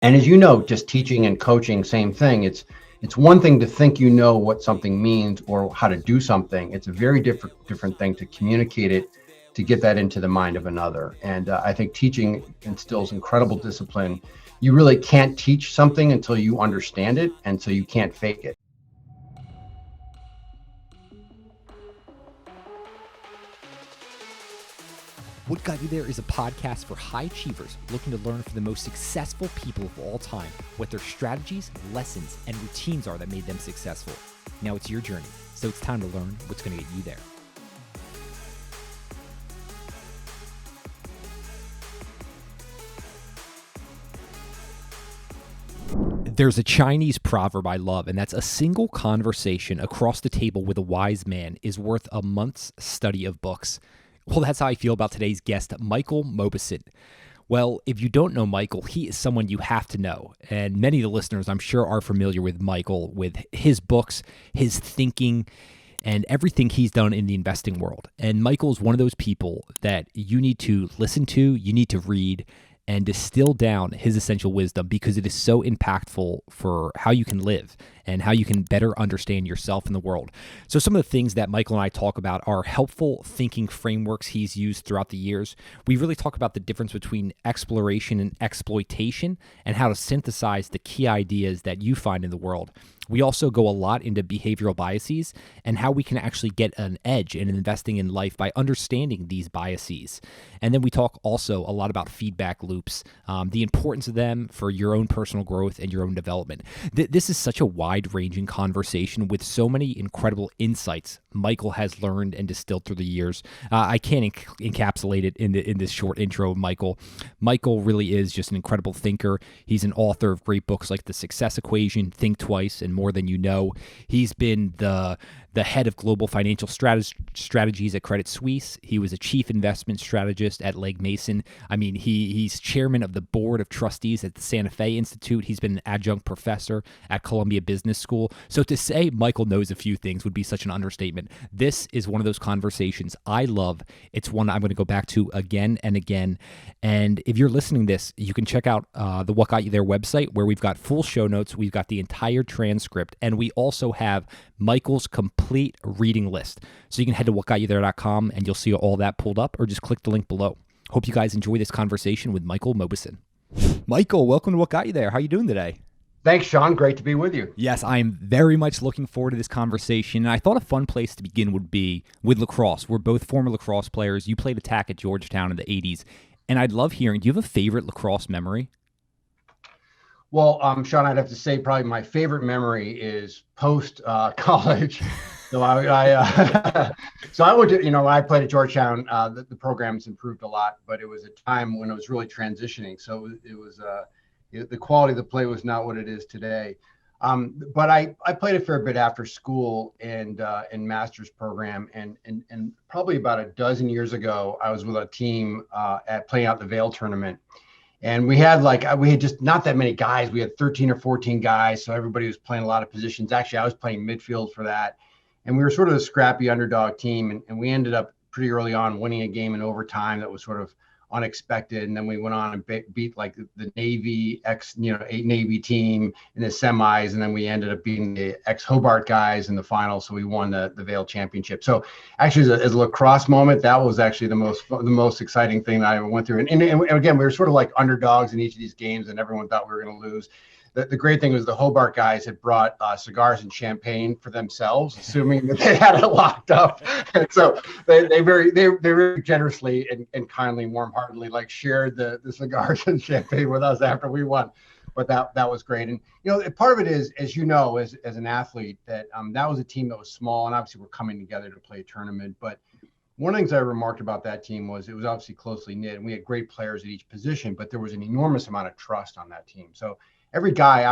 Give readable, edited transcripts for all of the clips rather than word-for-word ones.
And as you know, just teaching and coaching, same thing. It's one thing to think you know what something means or how to do something. It's a very different thing to communicate it, to get that into the mind of another. And I think teaching instills incredible discipline. You really can't teach something until you understand it, and so you can't fake it. What Got You There is a podcast for high achievers looking to learn from the most successful people of all time what their strategies, lessons, and routines are that made them successful. Now it's your journey, so it's time to learn what's going to get you there. There's a Chinese proverb I love, and that's a single conversation across the table with a wise man is worth a month's study of books. Well, that's how I feel about today's guest, Michael Mauboussin. Well, if you don't know Michael, he is someone you have to know. And many of the listeners, I'm sure, are familiar with Michael, with his books, his thinking, and everything he's done in the investing world. And Michael is one of those people that you need to listen to, you need to read, and distill down his essential wisdom because it is so impactful for how you can live and how you can better understand yourself in the world. So some of the things that Michael and I talk about are helpful thinking frameworks he's used throughout the years. We really talk about the difference between exploration and exploitation and how to synthesize the key ideas that you find in the world. We also go a lot into behavioral biases and how we can actually get an edge in investing in life by understanding these biases. And then we talk also a lot about feedback loops, the importance of them for your own personal growth and your own development. This is such a wide-ranging conversation with so many incredible insights Michael has learned and distilled through the years. I can't encapsulate it in this short intro of Michael. Michael really is just an incredible thinker. He's an author of great books like The Success Equation, Think Twice, and More Than You Know. He's been the head of global financial strategies at Credit Suisse. He was a chief investment strategist at Legg. I mean, he's chairman of the Board of Trustees at the Sante Fe Institute. He's been an adjunct professor at Columbia Business School. So to say Michael knows a few things would be such an understatement. This is one of those conversations I love. It's one I'm going to go back to again and again. And if you're listening to this, you can check out the What Got You There website where we've got full show notes. We've got the entire transcript, and we also have Michael's complete reading list. So you can head to whatgotyouthere.com and you'll see all that pulled up, or just click the link below. Hope you guys enjoy this conversation with Michael Mauboussin. Michael, welcome to What Got You There. How are you doing today? Thanks, Sean. Great to be with you. Yes, I'm very much looking forward to this conversation. And I thought a fun place to begin would be with lacrosse. We're both former lacrosse players. You played attack at Georgetown in the 80s. And I'd love hearing, do you have a favorite lacrosse memory? Well, Sean, I'd have to say probably my favorite memory is post college. So I would, I played at Georgetown. The program's improved a lot, but it was a time when it was really transitioning. So it was the quality of the play was not what it is today. But I played a fair bit after school and in master's program, and probably about a dozen years ago, I was with a team at playing out the Vail tournament. And we had just not that many guys. We had 13 or 14 guys. So everybody was playing a lot of positions. Actually, I was playing midfield for that. And we were sort of a scrappy underdog team. And we ended up pretty early on winning a game in overtime that was sort of unexpected. And then we went on and beat like the Navy Navy team in the semis. And then we ended up beating the ex-Hobart guys in the final. So we won the Vail championship. So actually as a lacrosse moment, that was actually the most exciting thing that I ever went through. And again, we were sort of like underdogs in each of these games, and everyone thought we were going to lose. The great thing was the Hobart guys had brought cigars and champagne for themselves, assuming that they had it locked up. And so they very generously and kindly and warm-heartedly shared the cigars and champagne with us after we won. But that was great. And part of it is, as you know, as an athlete, that was a team that was small, and obviously we're coming together to play a tournament. But one of the things I remarked about that team was it was obviously closely knit, and we had great players at each position, but there was an enormous amount of trust on that team. So every guy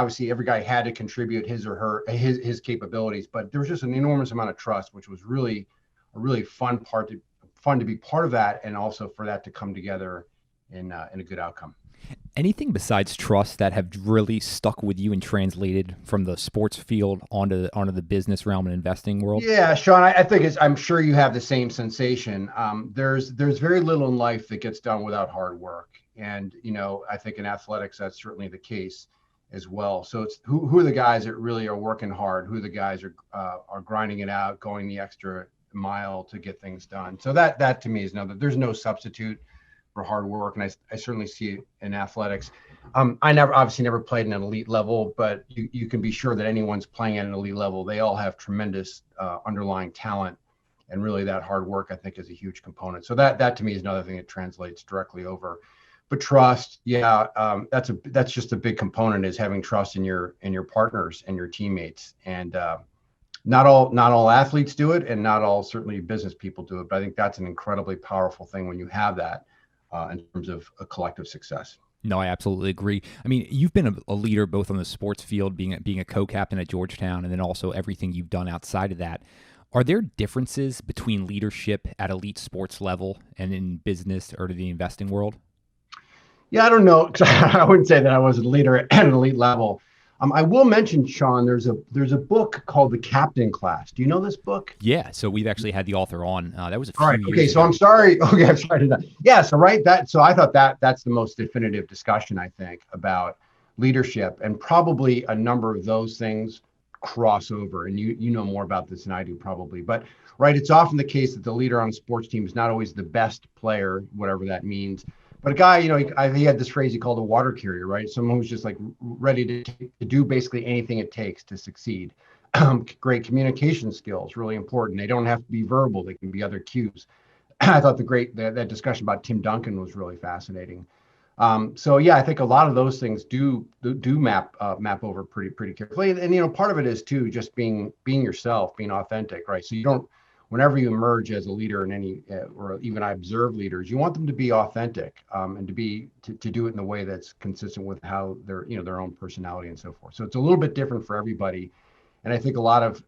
had to contribute his capabilities, but there was just an enormous amount of trust, which was really a really fun to be part of that, and also for that to come together in a good outcome. Anything besides trust that have really stuck with you and translated from the sports field onto the business realm and investing world? Yeah, Sean, I think I'm sure you have the same sensation. There's very little in life that gets done without hard work. And, I think in athletics, that's certainly the case as well. So it's who are the guys that really are working hard, who the guys are grinding it out, going the extra mile to get things done. So that to me is there's no substitute for hard work. And I certainly see it in athletics. I obviously never played in an elite level, but you can be sure that anyone's playing at an elite level, they all have tremendous underlying talent. And really that hard work, I think, is a huge component. So that to me is another thing that translates directly over. But trust, that's just a big component, is having trust in your partners and your teammates. And not all athletes do it, and not all certainly business people do it. But I think that's an incredibly powerful thing when you have that in terms of a collective success. No, I absolutely agree. I mean, you've been a leader both on the sports field, being a co-captain at Georgetown, and then also everything you've done outside of that. Are there differences between leadership at elite sports level and in business or the investing world? Yeah, I don't know. I wouldn't say that I was a leader at an elite level. I will mention, Sean, there's a book called The Captain Class. Do you know this book? Yeah. So we've actually had the author on. That was a few All right. years Okay. ago. So I'm sorry. Okay. I'm sorry to that. Yeah. So right. So I thought that's the most definitive discussion, I think, about leadership, and probably a number of those things cross over. And you know more about this than I do probably, but right. It's often the case that the leader on a sports team is not always the best player, whatever that means. But a guy, he had this phrase he called a water carrier, right? Someone who's just like ready to do basically anything it takes to succeed. Great communication skills, really important. They don't have to be verbal; they can be other cues. I thought that discussion about Tim Duncan was really fascinating. So yeah, I think a lot of those things do map over pretty carefully. And part of it is too just being yourself, being authentic, right? So you don't. Whenever you emerge as a leader in any, or even I observe leaders, you want them to be authentic, and to do it in a way that's consistent with how their own personality and so forth. So it's a little bit different for everybody. And I think a lot of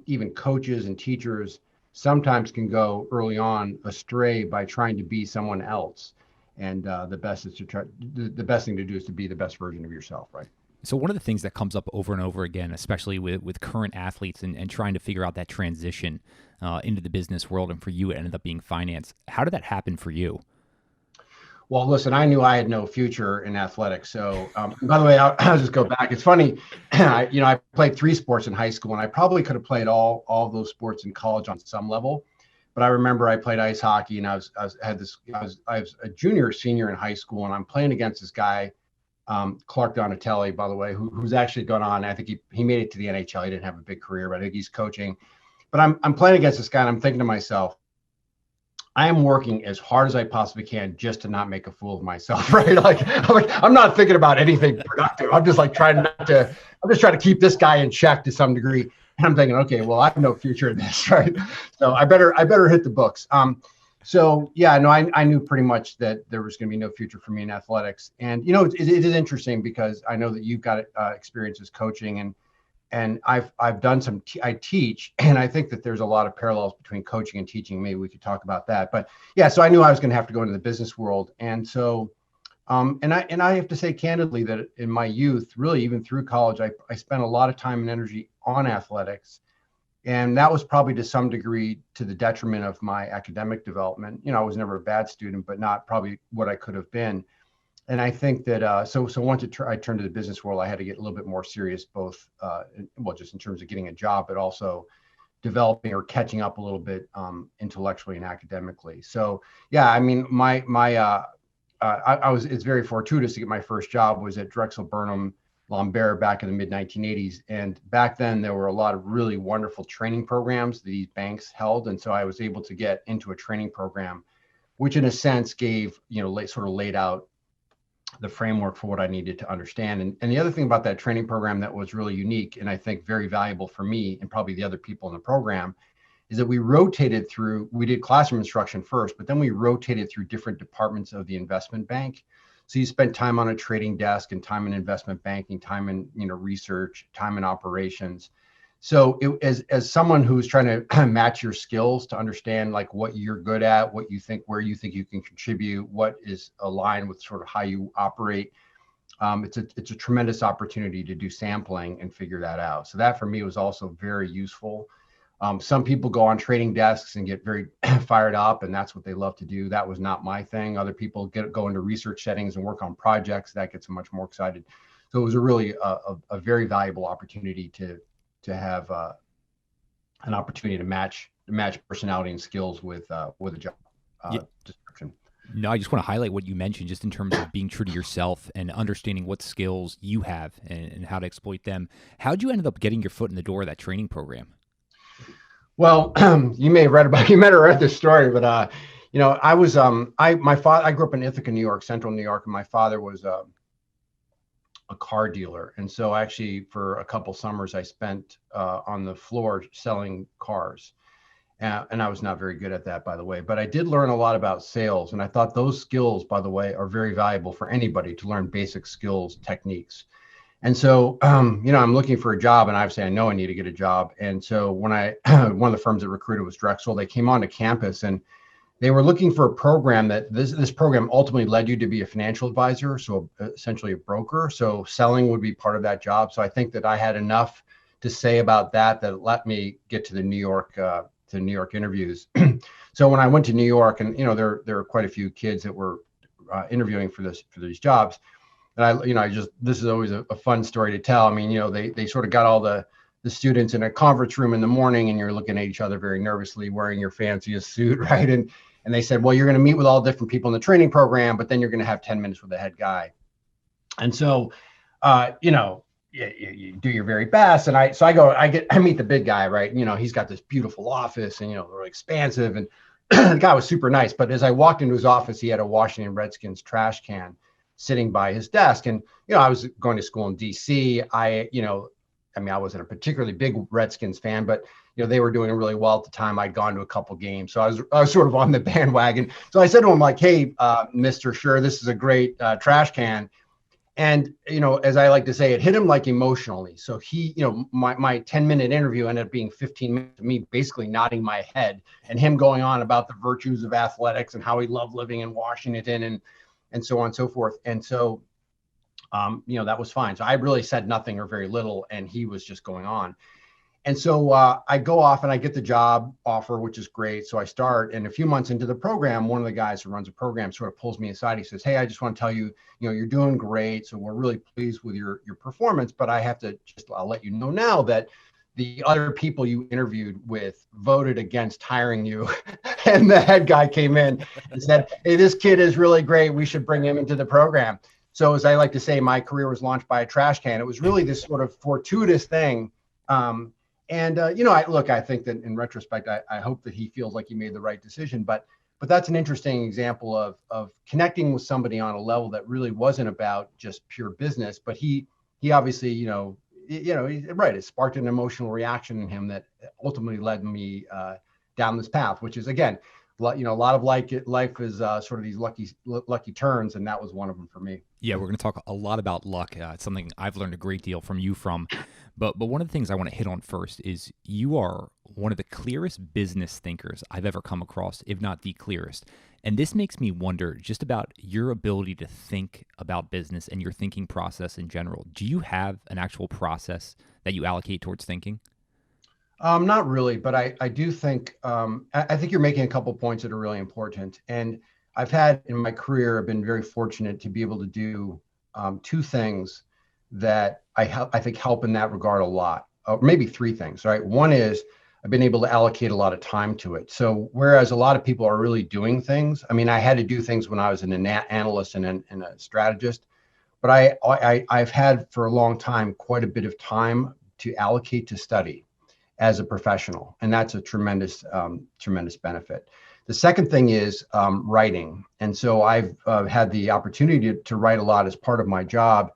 even coaches and teachers sometimes can go early on astray by trying to be someone else. And the best thing to do is to be the best version of yourself, right? So one of the things that comes up over and over again, especially with current athletes and trying to figure out that transition into the business world, and for you, it ended up being finance. How did that happen for you? Well, listen, I knew I had no future in athletics. So, by the way, I'll just go back. It's funny, I played 3 sports in high school, and I probably could have played all of those sports in college on some level. But I remember I played ice hockey, and I was a junior, senior in high school, and I'm playing against this guy, Clark Donatelli, by the way, who's actually gone on. I think he made it to the NHL. He didn't have a big career, but I think he's coaching. But I'm playing against this guy, and I'm thinking to myself, I am working as hard as I possibly can just to not make a fool of myself, right? I'm not thinking about anything productive. I'm just trying to keep this guy in check to some degree. And I'm thinking, okay, well, I have no future in this, right? So I better hit the books. So yeah, no, I knew pretty much that there was going to be no future for me in athletics. And it is interesting because I know that you've got experiences coaching, and I've done some. I teach, and I think that there's a lot of parallels between coaching and teaching. Maybe we could talk about that. But yeah, so I knew I was going to have to go into the business world, and so and I have to say candidly that in my youth, really even through college, I spent a lot of time and energy on athletics. And that was probably to some degree to the detriment of my academic development. I was never a bad student, but not probably what I could have been. And I think that so once I turned to the business world, I had to get a little bit more serious, both just in terms of getting a job, but also developing or catching up a little bit intellectually and academically. So yeah, I mean, it's very fortuitous to get my first job was at Drexel Burnham Lambert back in the mid 1980s. And back then there were a lot of really wonderful training programs that these banks held. And so I was able to get into a training program, which in a sense gave, sort of laid out the framework for what I needed to understand. And the other thing about that training program that was really unique, and I think very valuable for me and probably the other people in the program, is that we did classroom instruction first, but then we rotated through different departments of the investment bank. So you spent time on a trading desk and time in investment banking, time in research, time in operations. So as someone who's trying to kind of match your skills to understand what you're good at, where you think you can contribute, what is aligned with sort of how you operate, it's a tremendous opportunity to do sampling and figure that out. So that for me was also very useful. Some people go on trading desks and get very fired up, and that's what they love to do. That was not my thing. Other people go into research settings and work on projects. That gets them much more excited. So it was a very valuable opportunity to have an opportunity to match personality and skills with a job description. No, I just want to highlight what you mentioned just in terms of being true to yourself and understanding what skills you have and how to exploit them. How'd you end up getting your foot in the door of that training program? Well, you may have read this story, but I was I grew up in Ithaca, New York, central New York, and my father was a car dealer, and so actually for a couple summers I spent on the floor selling cars. And I was not very good at that, by the way, but I did learn a lot about sales. And I thought those skills, by the way, are very valuable for anybody to learn basic skills, techniques. And so, I'm looking for a job, and obviously I know I need to get a job. And so when one of the firms that recruited was Drexel, they came onto campus and they were looking for a program that this program ultimately led you to be a financial advisor. So essentially a broker. So selling would be part of that job. So I think that I had enough to say about that let me get to the New York interviews. So when I went to New York, and there were quite a few kids that were interviewing for these jobs, and this is always a fun story to tell. I mean, they sort of got all the students in a conference room in the morning, and you're looking at each other very nervously, wearing your fanciest suit, right? And they said, well, you're going to meet with all different people in the training program, but then you're going to have 10 minutes with the head guy. And so, you do your very best. And I meet the big guy, right? He's got this beautiful office and, really expansive. And the guy was super nice. But as I walked into his office, he had a Washington Redskins trash can sitting by his desk. And, I was going to school in DC. I wasn't a particularly big Redskins fan, but, they were doing really well at the time. I'd gone to a couple games. So I was sort of on the bandwagon. So I said to him, like, hey, Mr. Sure, this is a great trash can. And, as I like to say, it hit him like emotionally. So he, my 10-minute interview ended up being 15 minutes of me basically nodding my head and him going on about the virtues of athletics and how he loved living in Washington and so on and so forth. And so, that was fine. So I really said nothing or very little, and he was just going on. And so I go off and I get the job offer, which is great. So I start, and a few months into the program, one of the guys who runs the program sort of pulls me aside. He says, hey, I just want to tell you, you're doing great. So we're really pleased with your performance, but I'll let you know now that the other people you interviewed with voted against hiring you. And the head guy came in and said, hey, this kid is really great. We should bring him into the program. So as I like to say, my career was launched by a trash can. It was really this sort of fortuitous thing. I think that in retrospect, I hope that he feels like he made the right decision, but that's an interesting example of connecting with somebody on a level that really wasn't about just pure business, but he obviously, it sparked an emotional reaction in him that ultimately led me down this path, which is, again, a lot of life is sort of these lucky turns, and that was one of them for me. Yeah, we're going to talk a lot about luck. It's something I've learned a great deal from you from. But one of the things I want to hit on first is you are one of the clearest business thinkers I've ever come across, if not the clearest. And this makes me wonder just about your ability to think about business and your thinking process in general. Do you have an actual process that you allocate towards thinking? Not really, but I do think I think you're making a couple points that are really important. And I've had in my career, I've been very fortunate to be able to do two things that I think help in that regard a lot, or maybe three things, right? One is I've been able to allocate a lot of time to it. So whereas a lot of people are really doing things, I mean, I had to do things when I was an analyst and a strategist, but I've had for a long time quite a bit of time to allocate to study as a professional, and that's a tremendous benefit. The second thing is writing, and so I've had the opportunity to write a lot as part of my job,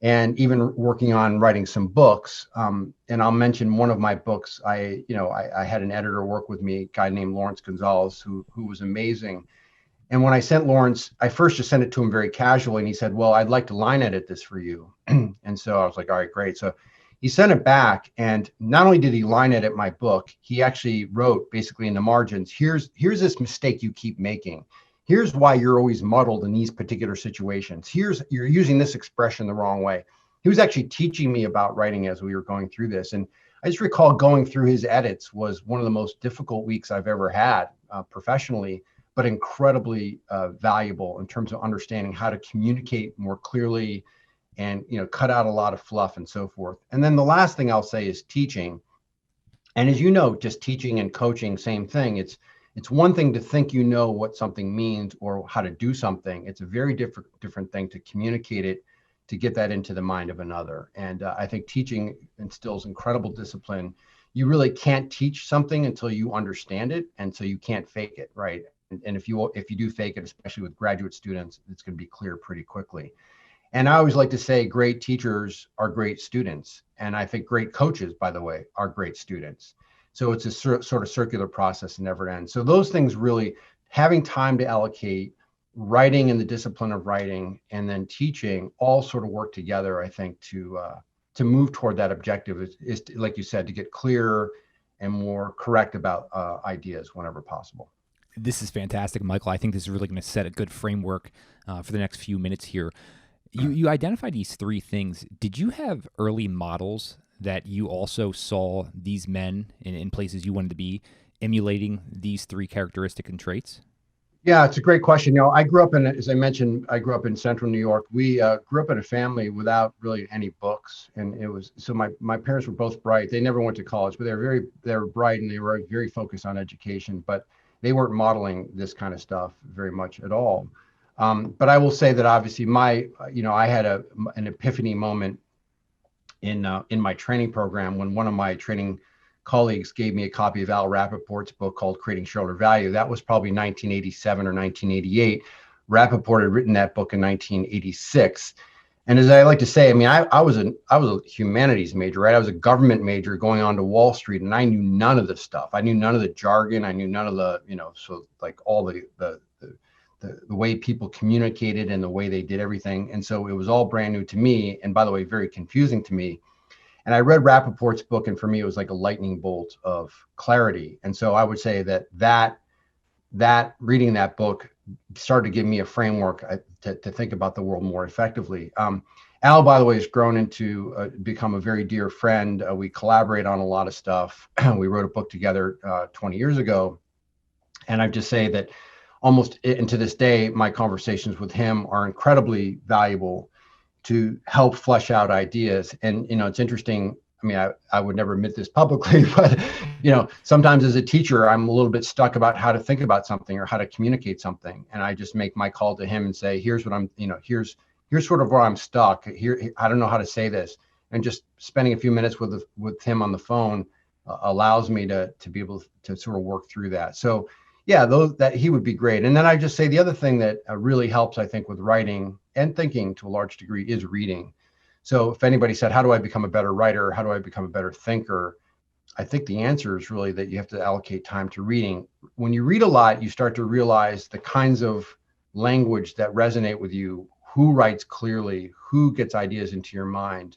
and even working on writing some books. And I'll mention one of my books. I had an editor work with me, a guy named Lawrence Gonzalez, who was amazing. And when I sent Lawrence, I first just sent it to him very casually, and he said, "Well, I'd like to line edit this for you." And so I was like, "All right, great." So he sent it back, and not only did he line edit my book, he actually wrote basically in the margins, here's this mistake you keep making. Here's why you're always muddled in these particular situations. You're using this expression the wrong way. He was actually teaching me about writing as we were going through this. And I just recall going through his edits was one of the most difficult weeks I've ever had professionally, but incredibly valuable in terms of understanding how to communicate more clearly and, cut out a lot of fluff and so forth. And then the last thing I'll say is teaching. And as you know, just teaching and coaching, same thing. It's one thing to think you know what something means or how to do something. It's a very different thing to communicate it, to get that into the mind of another. And I think teaching instills incredible discipline. You really can't teach something until you understand it, and so you can't fake it, right? And if you do fake it, especially with graduate students, it's going to be clear pretty quickly. And I always like to say great teachers are great students. And I think great coaches, by the way, are great students. So it's a sort of circular process and never ends. So those things really, having time to allocate, writing and the discipline of writing, and then teaching all sort of work together, I think, to move toward that objective is like you said, to get clearer and more correct about ideas whenever possible. This is fantastic, Michael. I think this is really going to set a good framework for the next few minutes here. You identified these three things. Did you have early models that you also saw these men in places you wanted to be emulating these three characteristics and traits? Yeah, it's a great question. I grew up as I mentioned, I grew up in central New York. We grew up in a family without really any books. And it was, so my parents were both bright. They never went to college, but they were bright and they were very focused on education, but they weren't modeling this kind of stuff very much at all. But I will say that obviously I had an epiphany moment in my training program when one of my training colleagues gave me a copy of Al Rappaport's book called Creating Shareholder Value. That was probably 1987 or 1988. Rappaport had written that book in 1986. And as I like to say, I mean, I was a humanities major, right? I was a government major going on to Wall Street, and I knew none of this stuff. I knew none of the jargon. I knew none of the, so like all the way people communicated and the way they did everything. And so it was all brand new to me. And by the way, very confusing to me. And I read Rappaport's book, and for me, it was like a lightning bolt of clarity. And so I would say that reading that book started to give me a framework to think about the world more effectively. Al, by the way, has grown into become a very dear friend. We collaborate on a lot of stuff. We wrote a book together 20 years ago. And I just say that almost, and to this day, my conversations with him are incredibly valuable to help flesh out ideas. And, it's interesting. I mean, I would never admit this publicly, but, sometimes as a teacher, I'm a little bit stuck about how to think about something or how to communicate something. And I just make my call to him and say, here's what I'm, here's sort of where I'm stuck here. I don't know how to say this. And just spending a few minutes with him on the phone allows me to be able to sort of work through that. So yeah, that he would be great. And then I just say the other thing that really helps, I think, with writing and thinking to a large degree is reading. So if anybody said, how do I become a better writer? How do I become a better thinker? I think the answer is really that you have to allocate time to reading. When you read a lot, you start to realize the kinds of language that resonate with you, who writes clearly, who gets ideas into your mind,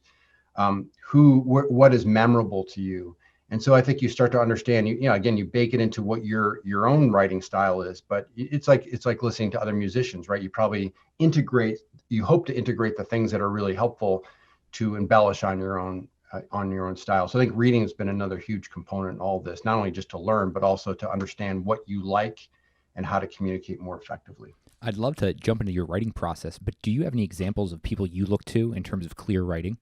what is memorable to you. And so I think you start to understand, again, you bake it into what your own writing style is, but it's like listening to other musicians, right? You hope to integrate the things that are really helpful to embellish on your own style. So I think reading has been another huge component in all of this, not only just to learn, but also to understand what you like and how to communicate more effectively. I'd love to jump into your writing process, but do you have any examples of people you look to in terms of clear writing?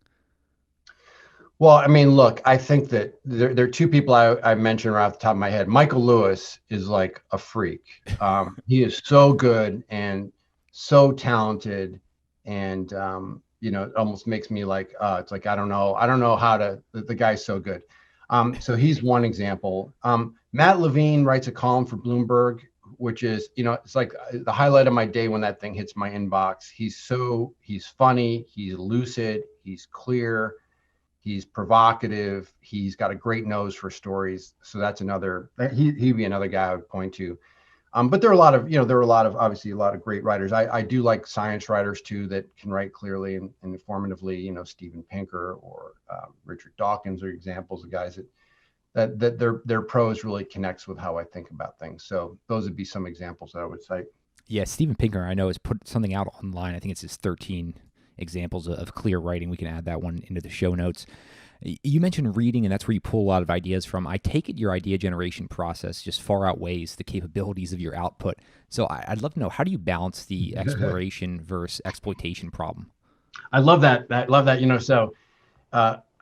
Well, I mean, look, I think that there are two people I mentioned right off the top of my head. Michael Lewis is like a freak. He is so good and so talented, and it almost makes me like, it's like I don't know how to. The guy's so good. So he's one example. Matt Levine writes a column for Bloomberg, which is, it's like the highlight of my day when that thing hits my inbox. He's funny, he's lucid, he's clear. He's provocative. He's got a great nose for stories. So that's he'd be another guy I would point to. But there are a lot of, obviously a lot of great writers. I do like science writers too, that can write clearly and informatively, Steven Pinker or Richard Dawkins are examples of guys that their prose really connects with how I think about things. So those would be some examples that I would cite. Yeah, Steven Pinker, I know, has put something out online. I think it's his 13 examples of clear writing. We can add that one into the show notes. You mentioned reading, and that's where you pull a lot of ideas from. I take it your idea generation process just far outweighs the capabilities of your output. So I'd love to know, how do you balance the exploration versus exploitation problem? I love that. I love that.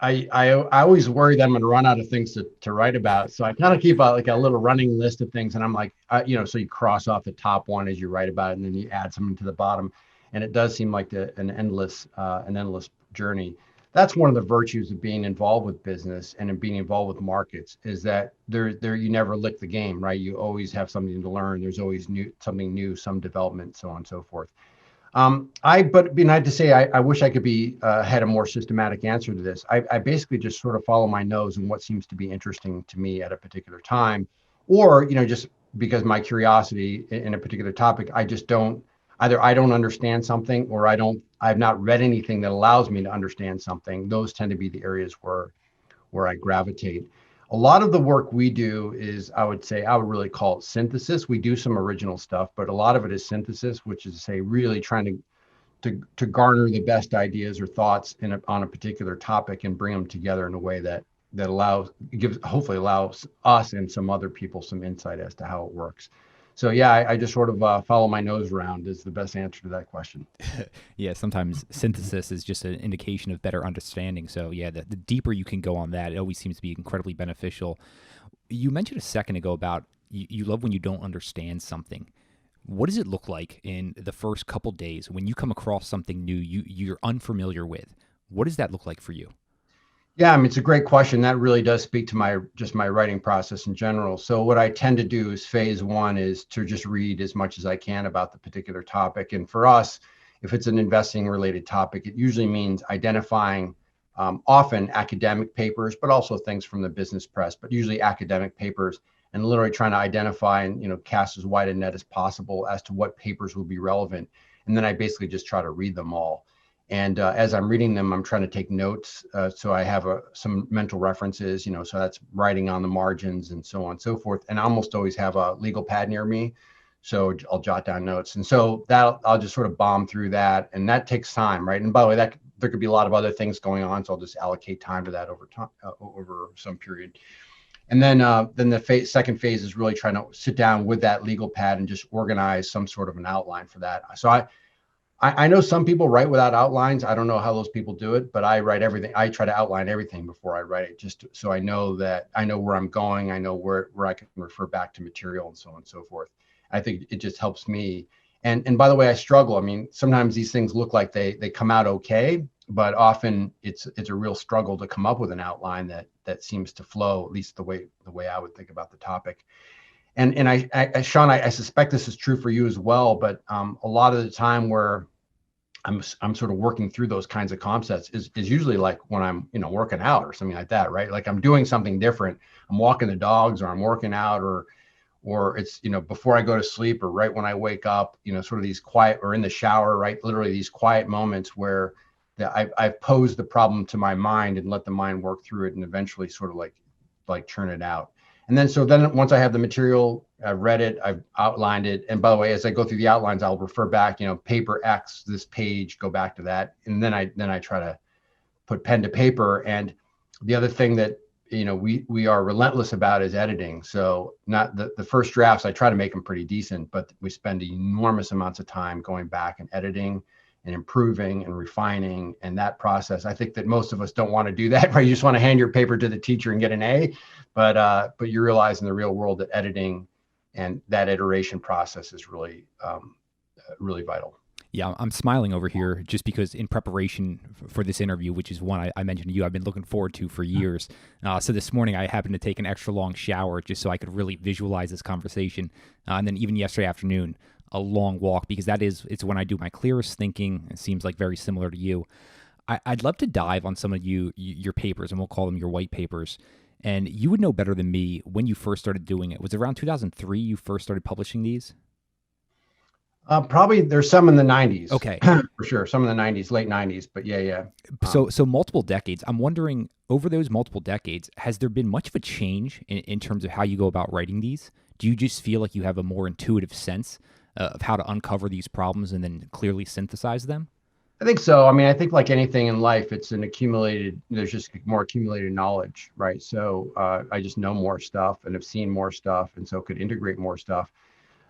I always worry that I'm going to run out of things to write about. So I kind of keep like a little running list of things, and I'm like, so you cross off the top one as you write about it, and then you add something to the bottom, and it does seem like an endless journey. That's one of the virtues of being involved with business and in being involved with markets, is that there you never lick the game, right? You always have something to learn. There's always something new, some development, so on and so forth. But being had to say, I wish I could be had a more systematic answer to this. I basically just sort of follow my nose and what seems to be interesting to me at a particular time, or just because my curiosity in a particular topic, I just don't either I don't understand something, or I've not read anything that allows me to understand something. Those tend to be the areas where I gravitate. A lot of the work we do is, I would really call it synthesis. We do some original stuff, but a lot of it is synthesis, which is to say really trying to garner the best ideas or thoughts on a particular topic and bring them together in a way that hopefully allows us and some other people some insight as to how it works. So yeah, I just sort of follow my nose around is the best answer to that question. Yeah, sometimes synthesis is just an indication of better understanding. So yeah, the deeper you can go on that, it always seems to be incredibly beneficial. You mentioned a second ago about you love when you don't understand something. What does it look like in the first couple days when you come across something new you're unfamiliar with? What does that look like for you? Yeah, I mean, it's a great question. That really does speak to my writing process in general. So what I tend to do is phase one is to just read as much as I can about the particular topic. And for us, if it's an investing related topic, it usually means identifying often academic papers, but also things from the business press, but usually academic papers, and literally trying to identify and cast as wide a net as possible as to what papers will be relevant. And then I basically just try to read them all. And as I'm reading them, I'm trying to take notes. So I have some mental references, so that's writing on the margins and so on and so forth. And I almost always have a legal pad near me. So I'll jot down notes. And so I'll just sort of bomb through that. And that takes time, right? And by the way, there could be a lot of other things going on. So I'll just allocate time to that over time, over some period. And then the second phase is really trying to sit down with that legal pad and just organize some sort of an outline for that. So I know some people write without outlines. I don't know how those people do it, but I write everything. I try to outline everything before I write it, just so I know where I'm going. I know where I can refer back to material and so on and so forth. I think it just helps me. And by the way, I struggle. I mean, sometimes these things look like they come out okay, but often it's a real struggle to come up with an outline that seems to flow, at least the way I would think about the topic. And Sean, I suspect this is true for you as well, but a lot of the time where I'm sort of working through those kinds of concepts is usually like when I'm working out or something like that, right? Like I'm doing something different. I'm walking the dogs, or I'm working out, or it's before I go to sleep, or right when I wake up, sort of these quiet, or in the shower, right? Literally these quiet moments where I've posed the problem to my mind and let the mind work through it, and eventually sort of like churn it out. And then once I have the material, I've read it, I've outlined it. And by the way, as I go through the outlines, I'll refer back, paper X, this page, go back to that. And then I try to put pen to paper. And the other thing that, we are relentless about is editing. So not the first drafts, I try to make them pretty decent, but we spend enormous amounts of time going back and editing and improving and refining. And that process, I think that most of us don't want to do that, right? You just want to hand your paper to the teacher and get an A, but you realize in the real world that editing and that iteration process is really, really vital. Yeah, I'm smiling over here just because in preparation for this interview, which is one I mentioned to you, I've been looking forward to for years. So this morning I happened to take an extra long shower just so I could really visualize this conversation. And then even yesterday afternoon, a long walk, because it's when I do my clearest thinking. It seems like very similar to you. I'd love to dive on some of your papers, and we'll call them your white papers. And you would know better than me when you first started doing it. Was it around 2003 you first started publishing these? Probably there's some in the 90s. Okay. For sure. Some in the 90s, late 90s, but yeah. So multiple decades. I'm wondering, over those multiple decades, has there been much of a change in terms of how you go about writing these? Do you just feel like you have a more intuitive sense of how to uncover these problems and then clearly synthesize them? I think so. I mean, I think like anything in life, it's an accumulated, there's just more accumulated knowledge, right? So I just know more stuff and have seen more stuff, and so could integrate more stuff.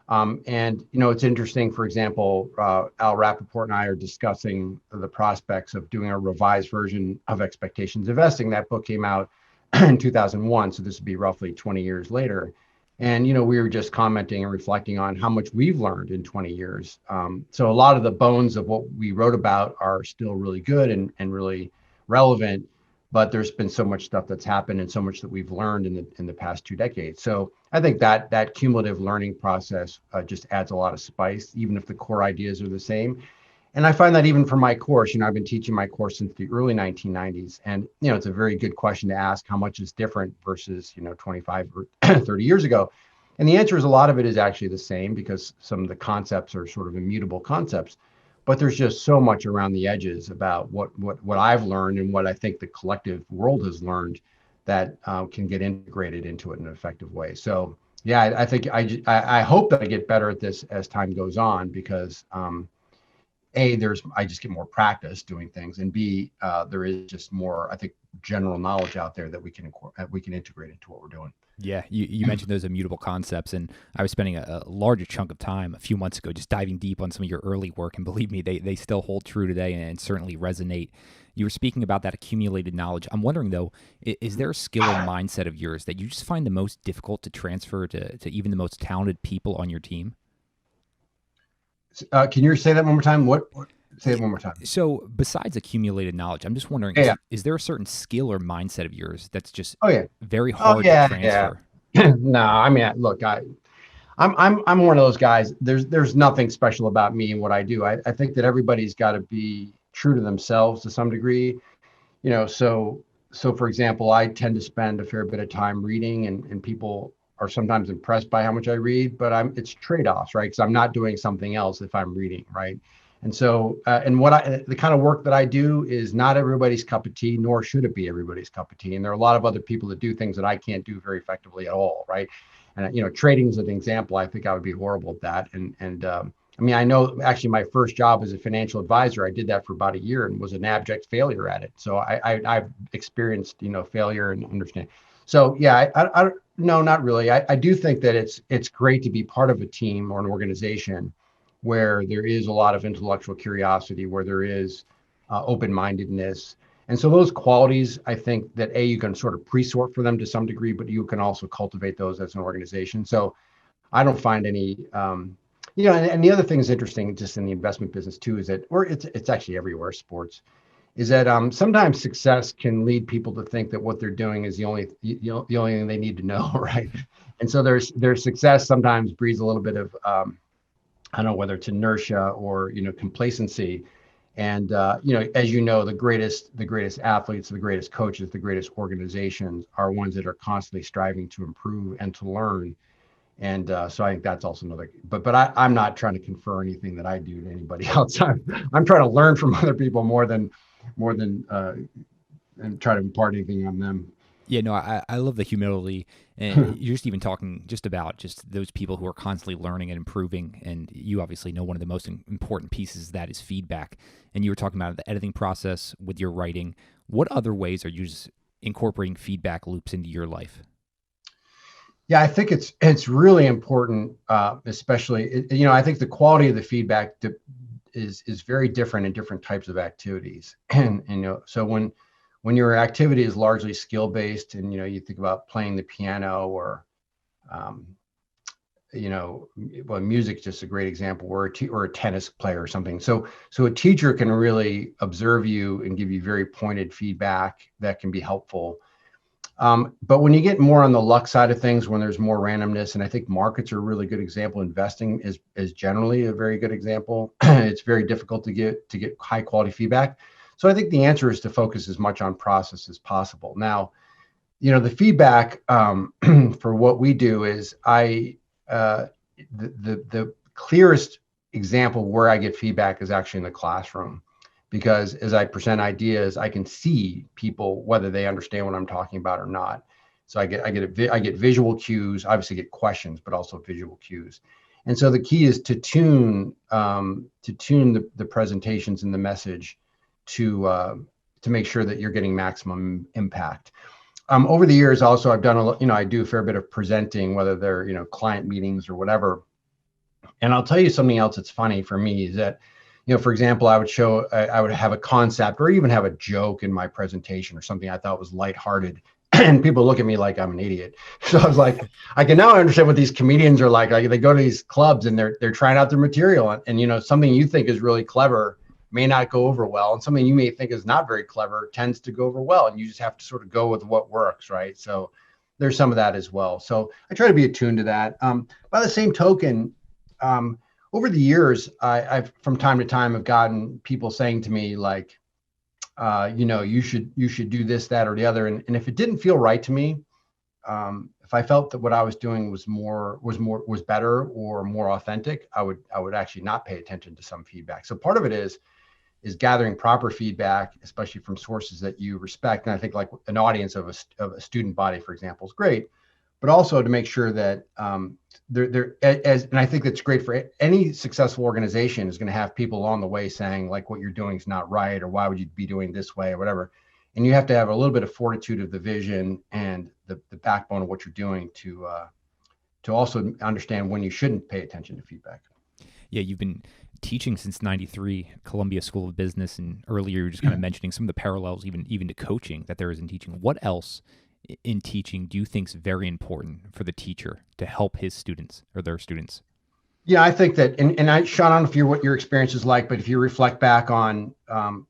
And, it's interesting, for example, Al Rappaport and I are discussing the prospects of doing a revised version of Expectations Investing. That book came out in 2001, so this would be roughly 20 years later. And, we were just commenting and reflecting on how much we've learned in 20 years. So a lot of the bones of what we wrote about are still really good and really relevant, but there's been so much stuff that's happened and so much that we've learned in the past 2 decades. So I think that cumulative learning process just adds a lot of spice, even if the core ideas are the same. And I find that even for my course, I've been teaching my course since the early 1990s. And, it's a very good question to ask how much is different versus, 25 or 30 years ago. And the answer is a lot of it is actually the same because some of the concepts are sort of immutable concepts. But there's just so much around the edges about what I've learned and what I think the collective world has learned that can get integrated into it in an effective way. So, yeah, I think I hope that I get better at this as time goes on because I just get more practice doing things, and B, there is just more, I think, general knowledge out there that we can integrate into what we're doing. Yeah, you mentioned those immutable concepts, and I was spending a larger chunk of time a few months ago just diving deep on some of your early work, and believe me, they still hold true today and certainly resonate. You were speaking about that accumulated knowledge. I'm wondering, though, is there a skill or mindset of yours that you just find the most difficult to transfer to even the most talented people on your team? Can you say that one more time? Say it one more time. So besides accumulated knowledge, I'm just wondering, is there a certain skill or mindset of yours that's just very hard to transfer? Yeah. No, I mean, look, I'm one of those guys. There's nothing special about me and what I do. I think that everybody's got to be true to themselves to some degree. So for example, I tend to spend a fair bit of time reading, and people are sometimes impressed by how much I read, but it's trade-offs, right? Because I'm not doing something else if I'm reading, right? And so, the kind of work that I do is not everybody's cup of tea, nor should it be everybody's cup of tea. And there are a lot of other people that do things that I can't do very effectively at all, right? And trading is an example. I think I would be horrible at that. I mean, I know actually my first job as a financial advisor, I did that for about a year and was an abject failure at it. So I've experienced, failure and understand. So yeah, no, not really. I do think that it's great to be part of a team or an organization where there is a lot of intellectual curiosity, where there is open-mindedness. And so those qualities, I think that you can sort of pre-sort for them to some degree, but you can also cultivate those as an organization. So I don't find any, and the other thing is interesting just in the investment business too, is that, or it's actually everywhere, sports, is that sometimes success can lead people to think that what they're doing is the only thing they need to know, right? And so their success sometimes breeds a little bit of, I don't know whether it's inertia or complacency. And as the greatest athletes, the greatest coaches, the greatest organizations are ones that are constantly striving to improve and to learn. And so I think that's also another. But I'm not trying to confer anything that I do to anybody else. I'm trying to learn from other people more than and try to impart anything on them. Yeah, no, I love the humility, and you're just even talking just about just those people who are constantly learning and improving, and you obviously know one of the most important pieces of that is feedback, and you were talking about the editing process with your writing. What other ways are you just incorporating feedback loops into your life? Yeah, I think it's really important, especially, I think the quality of the feedback is very different in different types of activities, and so when your activity is largely skill-based and, you think about playing the piano or, well, music is just a great example, or a tennis player or something. So a teacher can really observe you and give you very pointed feedback that can be helpful. But when you get more on the luck side of things, when there's more randomness, and I think markets are a really good example, investing is generally a very good example. It's very difficult to get high quality feedback. So I think the answer is to focus as much on process as possible. Now, the feedback for what we do is the clearest example where I get feedback is actually in the classroom, because as I present ideas, I can see people whether they understand what I'm talking about or not. So I get visual cues, obviously get questions, but also visual cues. And so the key is to tune the presentations and the message to make sure that you're getting maximum impact. Over the years, also, I've done I do a fair bit of presenting, whether they're client meetings or whatever. And I'll tell you something else that's funny for me is that, for example, I would have a concept or even have a joke in my presentation or something I thought was lighthearted, and people look at me like I'm an idiot. So I was like, I can now understand what these comedians are like. Like they go to these clubs and they're trying out their material, and something you think is really clever may not go over well, and something you may think is not very clever tends to go over well, and you just have to sort of go with what works, right? So there's some of that as well. So I try to be attuned to that. By the same token, over the years, I've from time to time have gotten people saying to me like, you should do this, that, or the other, and if it didn't feel right to me, if I felt that what I was doing was better or more authentic, I would actually not pay attention to some feedback. So part of it is gathering proper feedback, especially from sources that you respect. And I think like an audience of a student body, for example, is great, but also to make sure that and I think that's great for any successful organization is going to have people along the way saying like what you're doing is not right, or why would you be doing this way or whatever. And you have to have a little bit of fortitude of the vision and the backbone of what you're doing to also understand when you shouldn't pay attention to feedback. Yeah, you've been teaching since '93, Columbia School of Business, and earlier you were just kind of mentioning some of the parallels even to coaching that there is in teaching. What else in teaching do you think is very important for the teacher to help his students or their students? Yeah, I think that, and Sean, I don't know what your experience is like, but if you reflect back on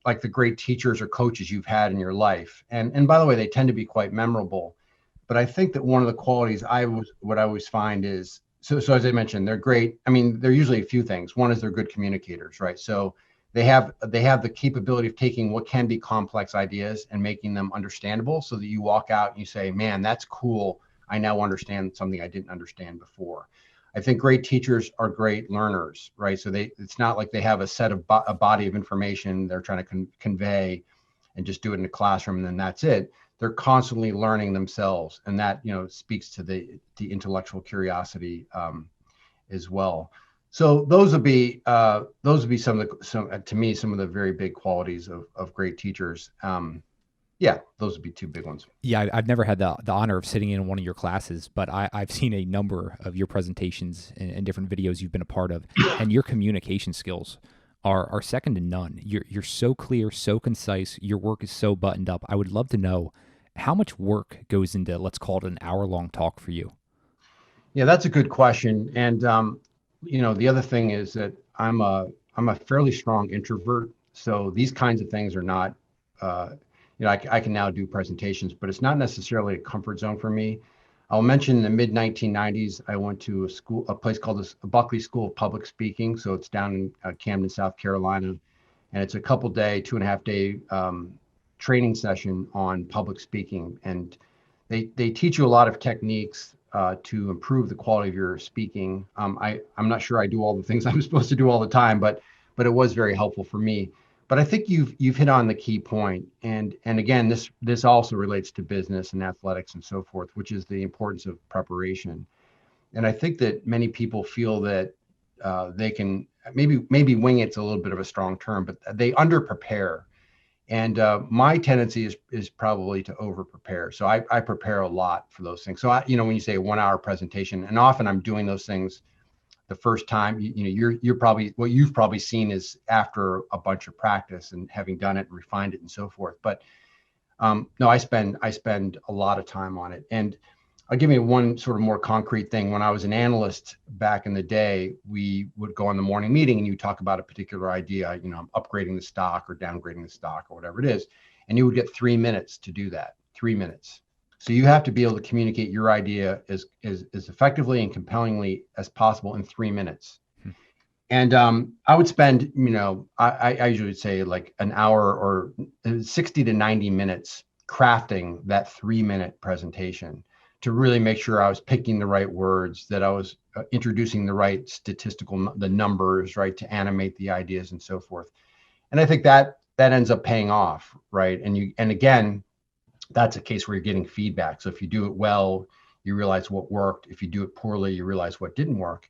like the great teachers or coaches you've had in your life, and by the way, they tend to be quite memorable. But I think that one of the qualities what I always find is, so as I mentioned, they're great. I mean, they're usually a few things. One is they're good communicators, right? So they have the capability of taking what can be complex ideas and making them understandable, so that you walk out and you say, man, that's cool. I now understand something I didn't understand before. I think great teachers are great learners, right? So it's not like they have a set of a body of information they're trying to convey and just do it in a classroom and then that's it. They're constantly learning themselves, and that speaks to the intellectual curiosity as well. So those would be some of the very big qualities of great teachers. Yeah, those would be two big ones. Yeah, I've never had the honor of sitting in one of your classes, but I've seen a number of your presentations and different videos you've been a part of, and your communication skills are second to none. You're so clear, so concise. Your work is so buttoned up. I would love to know how much work goes into, let's call it, an hour-long talk for you. Yeah, that's a good question. And the other thing is that I'm a fairly strong introvert, so these kinds of things are not. I can now do presentations, but it's not necessarily a comfort zone for me. I'll mention in the mid 1990s, I went to a place called the Buckley School of Public Speaking. So it's down in Camden, South Carolina, and it's a couple day, 2.5 day training session on public speaking. And they teach you a lot of techniques to improve the quality of your speaking. I'm not sure I do all the things I'm supposed to do all the time, but it was very helpful for me. But I think you've hit on the key point, and again, this also relates to business and athletics and so forth, which is the importance of preparation. And I think that many people feel that they can maybe wing it's a little bit of a strong term, but they under prepare. And my tendency is probably to over prepare. So I prepare a lot for those things. So when you say a 1 hour presentation, and often I'm doing those things the first time, you're probably, what you've probably seen is after a bunch of practice and having done it and refined it and so forth. But no, I spend a lot of time on it. And I'll give you one sort of more concrete thing. When I was an analyst back in the day, we would go on the morning meeting and you talk about a particular idea, upgrading the stock or downgrading the stock or whatever it is. And you would get 3 minutes to do that, 3 minutes. So you have to be able to communicate your idea as effectively and compellingly as possible in 3 minutes. And I would spend, I usually would say like an hour or 60 to 90 minutes crafting that 3 minute presentation to really make sure I was picking the right words, that I was introducing the right the numbers, right, to animate the ideas and so forth. And I think that ends up paying off, right? And again, that's a case where you're getting feedback. So if you do it well, you realize what worked. If you do it poorly, you realize what didn't work.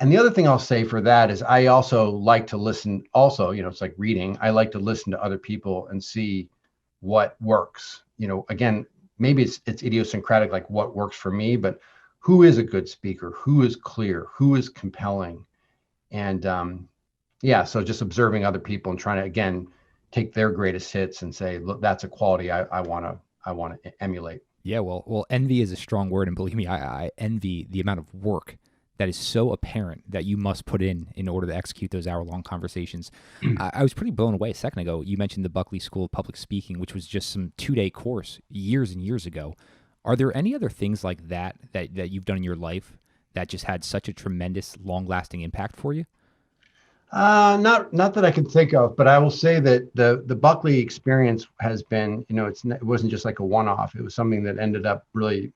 And the other thing I'll say for that is I also like to listen also, it's like reading. I like to listen to other people and see what works. Again, maybe it's idiosyncratic, like what works for me, but who is a good speaker, who is clear, who is compelling. And so just observing other people and trying to, again, take their greatest hits and say, look, that's a quality I want to emulate. Yeah, well, envy is a strong word, and believe me, I envy the amount of work that is so apparent that you must put in order to execute those hour-long conversations. I was pretty blown away a second ago. You mentioned the Buckley School of Public Speaking, which was just some 2-day course years and years ago. Are there any other things like that you've done in your life that just had such a tremendous, long-lasting impact for you? Not that I can think of, but I will say that the Buckley experience has been, it wasn't just like a one-off. It was something that ended up really,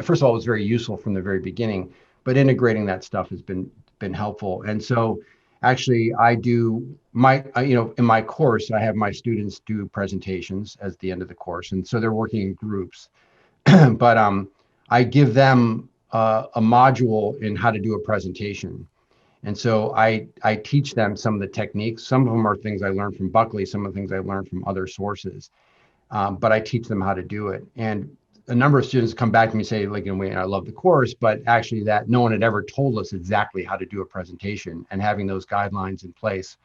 first of all, it was very useful from the very beginning, but integrating that stuff has been helpful. And so actually I do in my course, I have my students do presentations at the end of the course. And so they're working in groups, but I give them a module in how to do a presentation. And so I teach them some of the techniques. Some of them are things I learned from Buckley, some of the things I learned from other sources, but I teach them how to do it. And a number of students come back to me and say, like, I love the course, but actually that no one had ever told us exactly how to do a presentation, and having those guidelines in place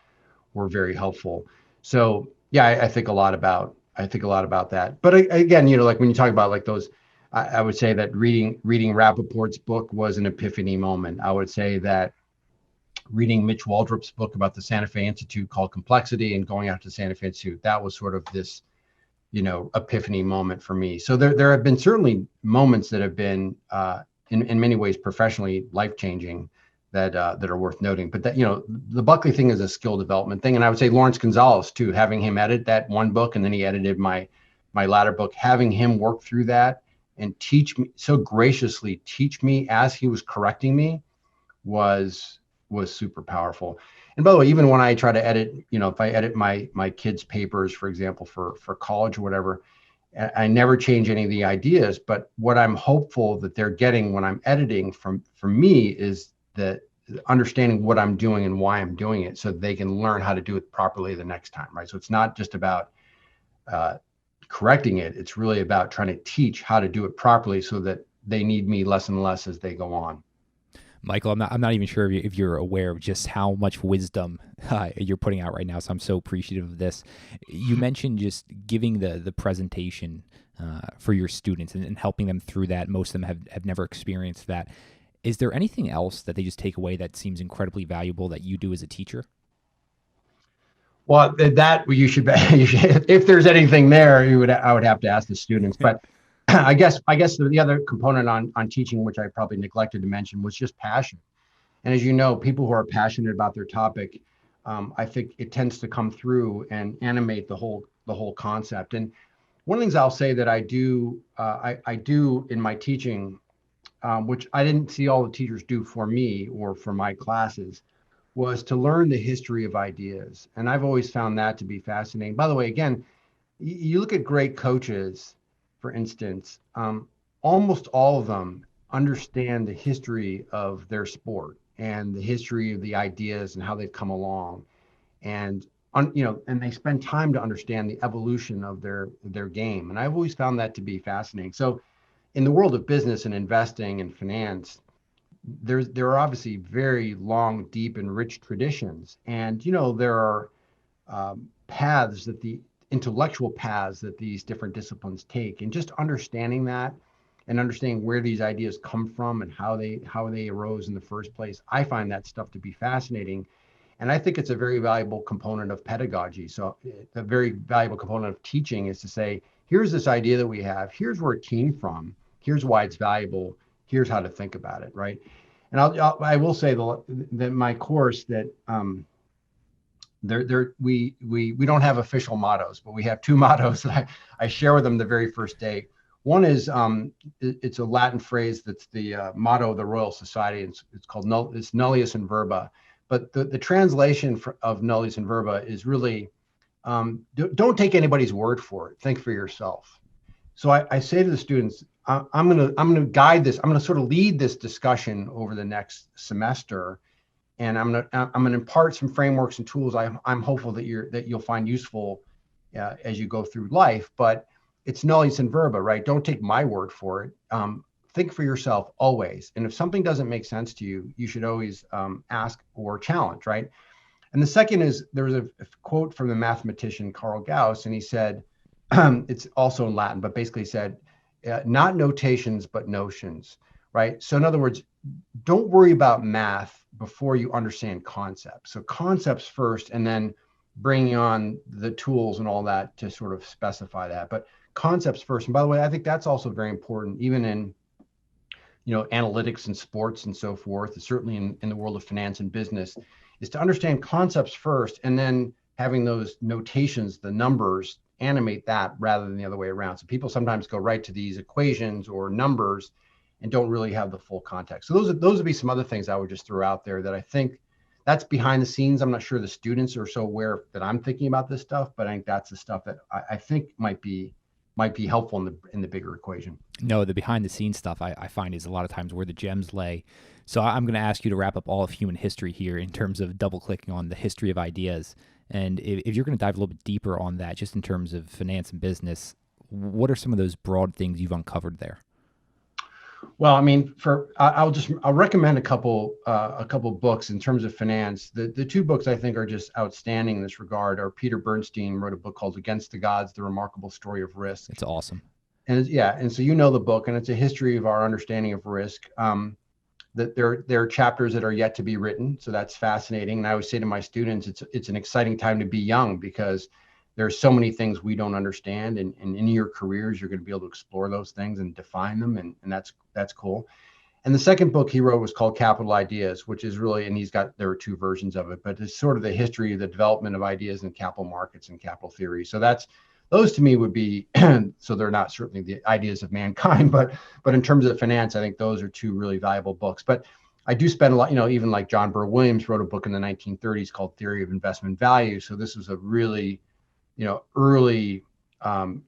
were very helpful. So yeah, I think a lot about that. But again, like when you talk about like those, I would say that reading Rappaport's book was an epiphany moment. I would say that reading Mitch Waldrop's book about the Sante Fe Institute called Complexity and going out to Sante Fe Institute, that was sort of this, epiphany moment for me. So there have been certainly moments that have been in many ways professionally life-changing that are worth noting. But that, the Buckley thing is a skill development thing. And I would say Lawrence Gonzalez too, having him edit that one book, and then he edited my latter book, having him work through that and teach me, so graciously teach me as he was correcting me, was super powerful. And by the way, even when I try to edit, if I edit my kids' papers, for example, for college or whatever, I never change any of the ideas. But what I'm hopeful that they're getting when I'm editing from me is that understanding what I'm doing and why I'm doing it, so they can learn how to do it properly the next time, right? So it's not just about correcting it. It's really about trying to teach how to do it properly so that they need me less and less as they go on. Michael, I'm not even sure if you're aware of just how much wisdom you're putting out right now. So I'm so appreciative of this. You mentioned just giving the presentation for your students and helping them through that. Most of them have never experienced that. Is there anything else that they just take away that seems incredibly valuable that you do as a teacher? Well, that you should if there's anything there, I would have to ask the students. But I guess the other component on teaching, which I probably neglected to mention, was just passion. And as you know, people who are passionate about their topic, I think it tends to come through and animate the whole concept. And one of the things I'll say that I do in my teaching, which I didn't see all the teachers do for me or for my classes, was to learn the history of ideas. And I've always found that to be fascinating. By the way, again, you look at great coaches, for instance, almost all of them understand the history of their sport and the history of the ideas and how they've come along, and and they spend time to understand the evolution of their game. And I've always found that to be fascinating. So, in the world of business and investing and finance, there are obviously very long, deep, and rich traditions, and there are paths that the intellectual paths that these different disciplines take, and just understanding that and understanding where these ideas come from and how they arose in the first place, I find that stuff to be fascinating. And I think it's a very valuable component of pedagogy. So a very valuable component of teaching is to say, here's this idea that we have, here's where it came from, here's why it's valuable, here's how to think about it, right? And I will say that my course that we don't have official mottos, but we have two mottos that I share with them the very first day. One is it's a Latin phrase that's the motto of the Royal Society. It's called nullius in verba, but the translation of nullius in verba is really don't take anybody's word for it. Think for yourself. So I say to the students, I'm gonna guide this. I'm gonna sort of lead this discussion over the next semester, and I'm gonna impart some frameworks and tools. I'm hopeful that you'll find useful as you go through life. But it's nullius in verba, right? Don't take my word for it. Think for yourself always. And if something doesn't make sense to you, you should always ask or challenge, right? And the second is, there was a quote from the mathematician Carl Gauss, and he said, it's also in Latin, but basically said, not notations, but notions, right? So in other words, don't worry about math before you understand concepts. So concepts first, and then bringing on the tools and all that to sort of specify that. But concepts first. And by the way, I think that's also very important, even in analytics and sports and so forth, and certainly in the world of finance and business, is to understand concepts first, and then having those notations, the numbers, animate that rather than the other way around. So people sometimes go right to these equations or numbers and don't really have the full context. So those would be some other things I would just throw out there that I think that's behind the scenes. I'm not sure the students are so aware that I'm thinking about this stuff, but I think that's the stuff that I think might be helpful in the bigger equation. No, the behind the scenes stuff I find is a lot of times where the gems lay. So I'm going to ask you to wrap up all of human history here in terms of double clicking on the history of ideas. And if you're going to dive a little bit deeper on that, just in terms of finance and business, what are some of those broad things you've uncovered there? Well, I mean, I'll recommend a couple books in terms of finance. The two books I think are just outstanding in this regard are Peter Bernstein wrote a book called Against the Gods: The Remarkable Story of Risk. It's awesome. And and so the book, and it's a history of our understanding of risk. That there are chapters that are yet to be written, so that's fascinating. And I always say to my students, it's an exciting time to be young, because there's so many things we don't understand, and in your careers you're going to be able to explore those things and define them, and that's cool. And the second book he wrote was called Capital Ideas, which is really, and there are two versions of it, but it's sort of the history of the development of ideas in capital markets and capital theory. So those to me would be, so they're not certainly the ideas of mankind, but in terms of finance, I think those are two really valuable books. But I do spend a lot, even like John Burr Williams wrote a book in the 1930s called Theory of Investment Value. So this was a really, early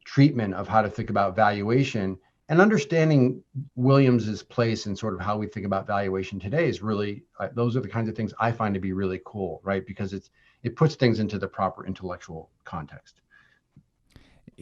treatment of how to think about valuation, and understanding Williams's place in sort of how we think about valuation today is really, those are the kinds of things I find to be really cool, right? Because it puts things into the proper intellectual context.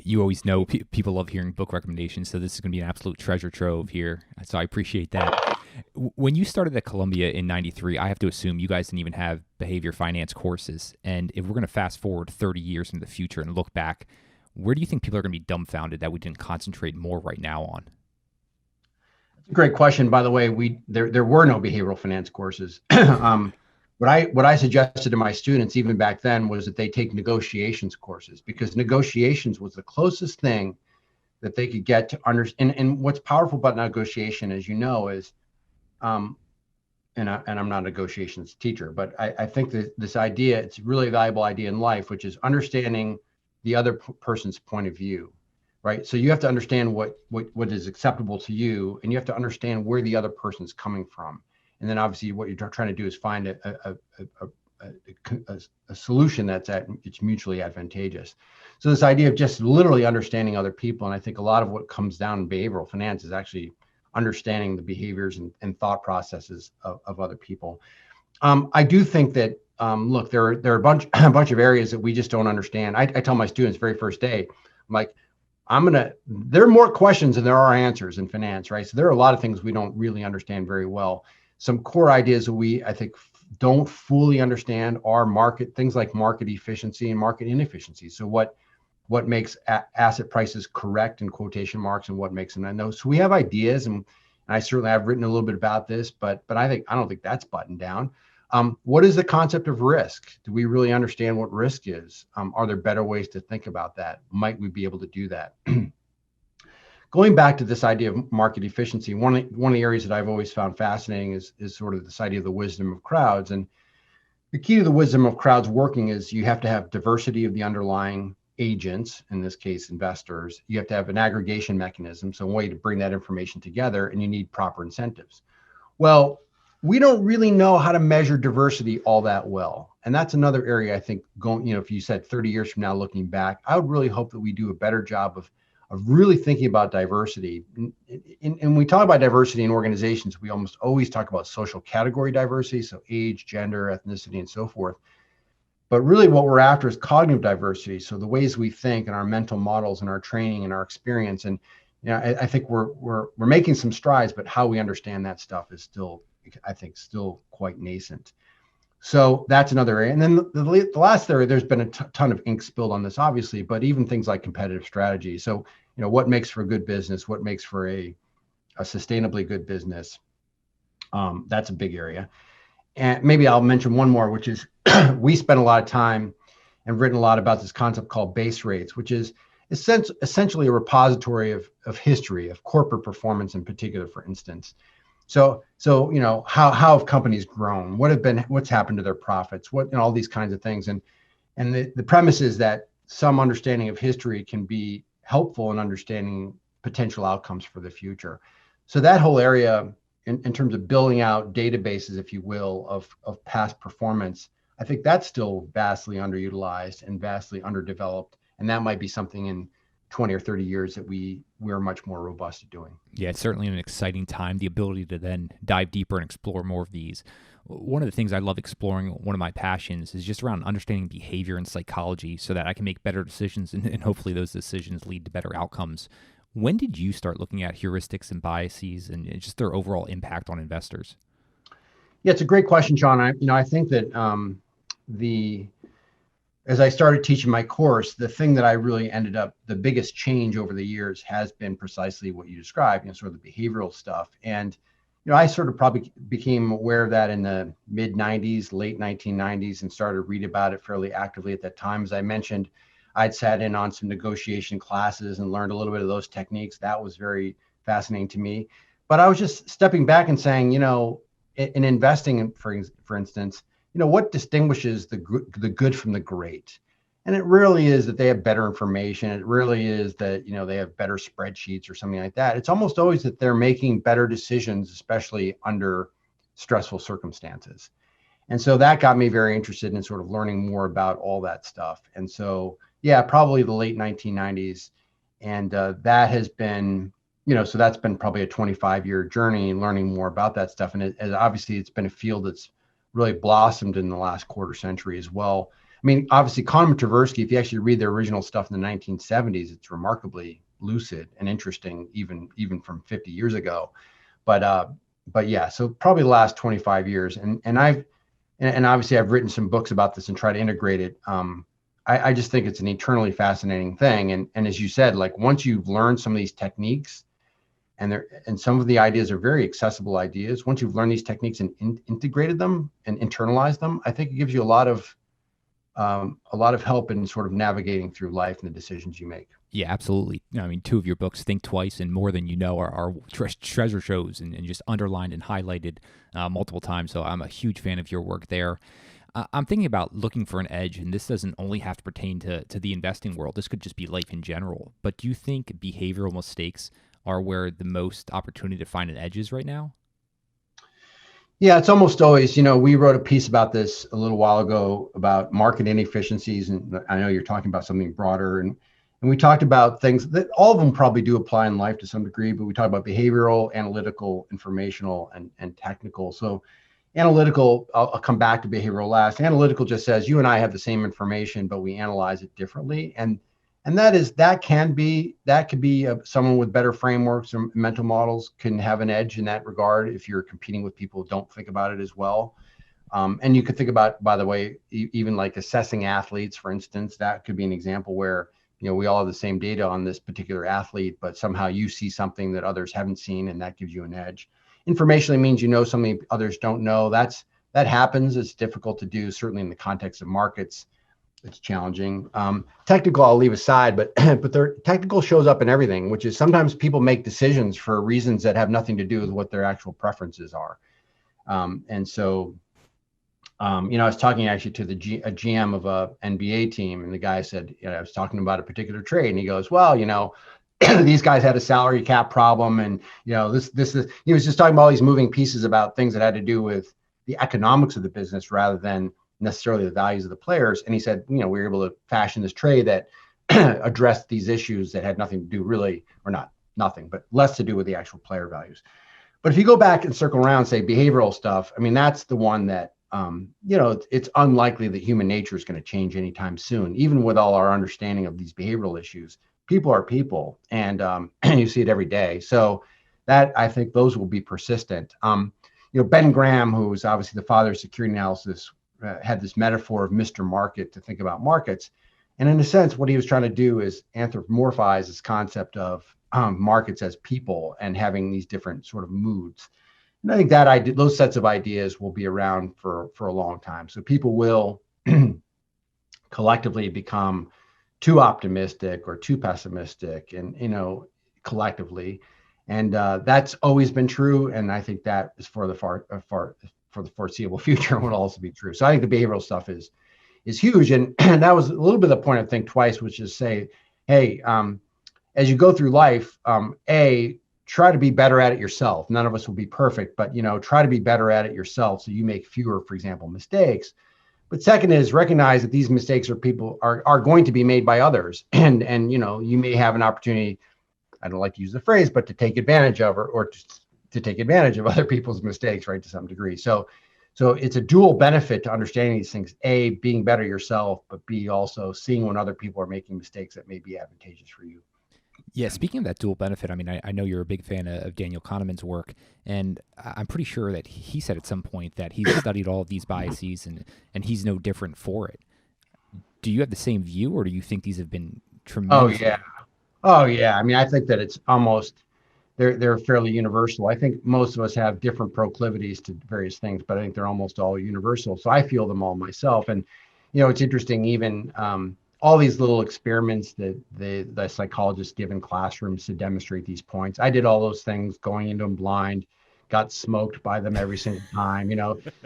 You always know people love hearing book recommendations, so this is going to be an absolute treasure trove here. So I appreciate that. When you started at Columbia in '93, I have to assume you guys didn't even have behavior finance courses. And if we're going to fast forward 30 years into the future and look back, where do you think people are going to be dumbfounded that we didn't concentrate more right now on? That's a great question. By the way, there were no behavioral finance courses. What I suggested to my students even back then was that they take negotiations courses, because negotiations was the closest thing that they could get to understand. And what's powerful about negotiation, as you know, is, and I'm not a negotiations teacher, but I think that this idea, it's a really valuable idea in life, which is understanding the other person's point of view, right? So you have to understand what is acceptable to you, and you have to understand where the other person's coming from. And then obviously what you're trying to do is find a solution it's mutually advantageous. So this idea of just literally understanding other people, and I think a lot of what comes down in behavioral finance is actually understanding the behaviors and thought processes of other people. I do think that, look, there are a bunch of areas that we just don't understand. I tell my students very first day, I'm like, there are more questions than there are answers in finance, right? So there are a lot of things we don't really understand very well. Some core ideas that I think don't fully understand are things like market efficiency and market inefficiency. So what makes asset prices correct in quotation marks, and what makes them not? No. So we have ideas, and I certainly have written a little bit about this, but I don't think that's buttoned down. What is the concept of risk? Do we really understand what risk is? Are there better ways to think about that? Might we be able to do that? Going back to this idea of market efficiency, one of the areas that I've always found fascinating is sort of this idea of the wisdom of crowds. And the key to the wisdom of crowds working is you have to have diversity of the underlying agents, in this case, investors. You have to have an aggregation mechanism, so a way to bring that information together, and you need proper incentives. Well, we don't really know how to measure diversity all that well. And that's another area I think if you said 30 years from now, looking back, I would really hope that we do a better job of really thinking about diversity. And we talk about diversity in organizations, we almost always talk about social category diversity, so age, gender, ethnicity, and so forth. But really what we're after is cognitive diversity. So the ways we think and our mental models and our training and our experience. And I think we're making some strides, but how we understand that stuff is still, I think, still quite nascent. So that's another area. And then the last area, there's been a ton of ink spilled on this, obviously, but even things like competitive strategy. So, what makes for a good business, what makes for a sustainably good business, that's a big area. And maybe I'll mention one more, which is we spent a lot of time and written a lot about this concept called base rates, which is essentially a repository of history, of corporate performance in particular, for instance. So how have companies grown? What's happened to their profits? All these kinds of things. And the premise is that some understanding of history can be helpful in understanding potential outcomes for the future. So that whole area, in terms of building out databases, if you will, of past performance, I think that's still vastly underutilized and vastly underdeveloped. And that might be something in 20 or 30 years that we're much more robust at doing. Yeah, it's certainly an exciting time, the ability to then dive deeper and explore more of these. One of the things I love exploring, one of my passions, is just around understanding behavior and psychology so that I can make better decisions and hopefully those decisions lead to better outcomes. When did you start looking at heuristics and biases and just their overall impact on investors? Yeah, it's a great question, Sean. I think that as I started teaching my course, the thing that I really ended up, the biggest change over the years has been precisely what you described, sort of the behavioral stuff. And, I sort of probably became aware of that in the mid 90s, late 1990s, and started to read about it fairly actively at that time. As I mentioned, I'd sat in on some negotiation classes and learned a little bit of those techniques. That was very fascinating to me. But I was just stepping back and saying, in investing, for instance, what distinguishes the good from the great? And it really is that they have better information. It really is that, they have better spreadsheets or something like that. It's almost always that they're making better decisions, especially under stressful circumstances. And so that got me very interested in sort of learning more about all that stuff. And so, yeah, probably the late 1990s. And that has been, so that's been probably a 25-year journey learning more about that stuff. And obviously it's been a field that's really blossomed in the last quarter century as well. I mean, obviously, Kahneman and Tversky, if you actually read their original stuff in the 1970s, it's remarkably lucid and interesting, even from 50 years ago. But yeah, so probably the last 25 years. And obviously I've written some books about this and try to integrate it. I just think it's an eternally fascinating thing. And as you said, like once you've learned some of these techniques, and some of the ideas are very accessible ideas. Once you've learned these techniques and integrated them and internalized them, I think it gives you a lot of help in sort of navigating through life and the decisions you make. Yeah, absolutely. I mean, two of your books, Think Twice and More Than You Know, are treasure shows and just underlined and highlighted multiple times. So I'm a huge fan of your work there. I'm thinking about looking for an edge, and this doesn't only have to pertain to the investing world. This could just be life in general. But do you think behavioral mistakes are where the most opportunity to find an edge is right now? Yeah, it's almost always, we wrote a piece about this a little while ago about market inefficiencies. And I know you're talking about something broader. And we talked about things that all of them probably do apply in life to some degree, but we talk about behavioral, analytical, informational, and technical. So analytical, I'll come back to behavioral last. Analytical just says you and I have the same information, but we analyze it differently. And that could be someone with better frameworks or mental models can have an edge in that regard if you're competing with people who don't think about it as well. And you could think about, by the way, even like assessing athletes, for instance, that could be an example where, we all have the same data on this particular athlete, but somehow you see something that others haven't seen, and that gives you an edge. Informationally means something others don't know. That happens. It's difficult to do, certainly in the context of markets. It's challenging. Technical, I'll leave aside, but technical shows up in everything, which is sometimes people make decisions for reasons that have nothing to do with what their actual preferences are. And so, I was talking actually to a GM of a NBA team, and the guy said, I was talking about a particular trade, and he goes, well, these guys had a salary cap problem, and this is. He was just talking about all these moving pieces about things that had to do with the economics of the business rather than necessarily the values of the players. And he said, we were able to fashion this trade that addressed these issues that had nothing to do really, or not nothing, but less to do with the actual player values. But if you go back and circle around, say behavioral stuff, I mean, that's the one that, it's unlikely that human nature is going to change anytime soon, even with all our understanding of these behavioral issues. People are people, and you see it every day. So that, I think those will be persistent. Ben Graham, who was obviously the father of security analysis, had this metaphor of Mr. Market to think about markets. And in a sense, what he was trying to do is anthropomorphize this concept of markets as people and having these different sort of moods. And I think that those sets of ideas will be around for a long time. So people will collectively become too optimistic or too pessimistic, and collectively, and that's always been true. And I think that is for the foreseeable future will also be true. So I think the behavioral stuff is huge, and that was a little bit of the point of Think Twice, which is say, hey, as you go through life, try to be better at it yourself. None of us will be perfect, but try to be better at it yourself so you make fewer, for example, mistakes. But second is recognize that these mistakes are going to be made by others, and you may have an opportunity. I don't like to use the phrase, but to take advantage of or to take advantage of other people's mistakes, right, to some degree. So it's a dual benefit to understanding these things: A, being better yourself, but B, also seeing when other people are making mistakes that may be advantageous for you. Yeah, speaking of that dual benefit, I mean, I know you're a big fan of Daniel Kahneman's work, and I'm pretty sure that he said at some point that he's studied all of these biases and he's no different for it. Do you have the same view, or do you think these have been tremendous? Oh yeah. I mean, I think that it's almost they're fairly universal. I think most of us have different proclivities to various things, but I think they're almost all universal. So I feel them all myself, and it's interesting. Even all these little experiments that the psychologists give in classrooms to demonstrate these points. I did all those things going into them blind, got smoked by them every single time,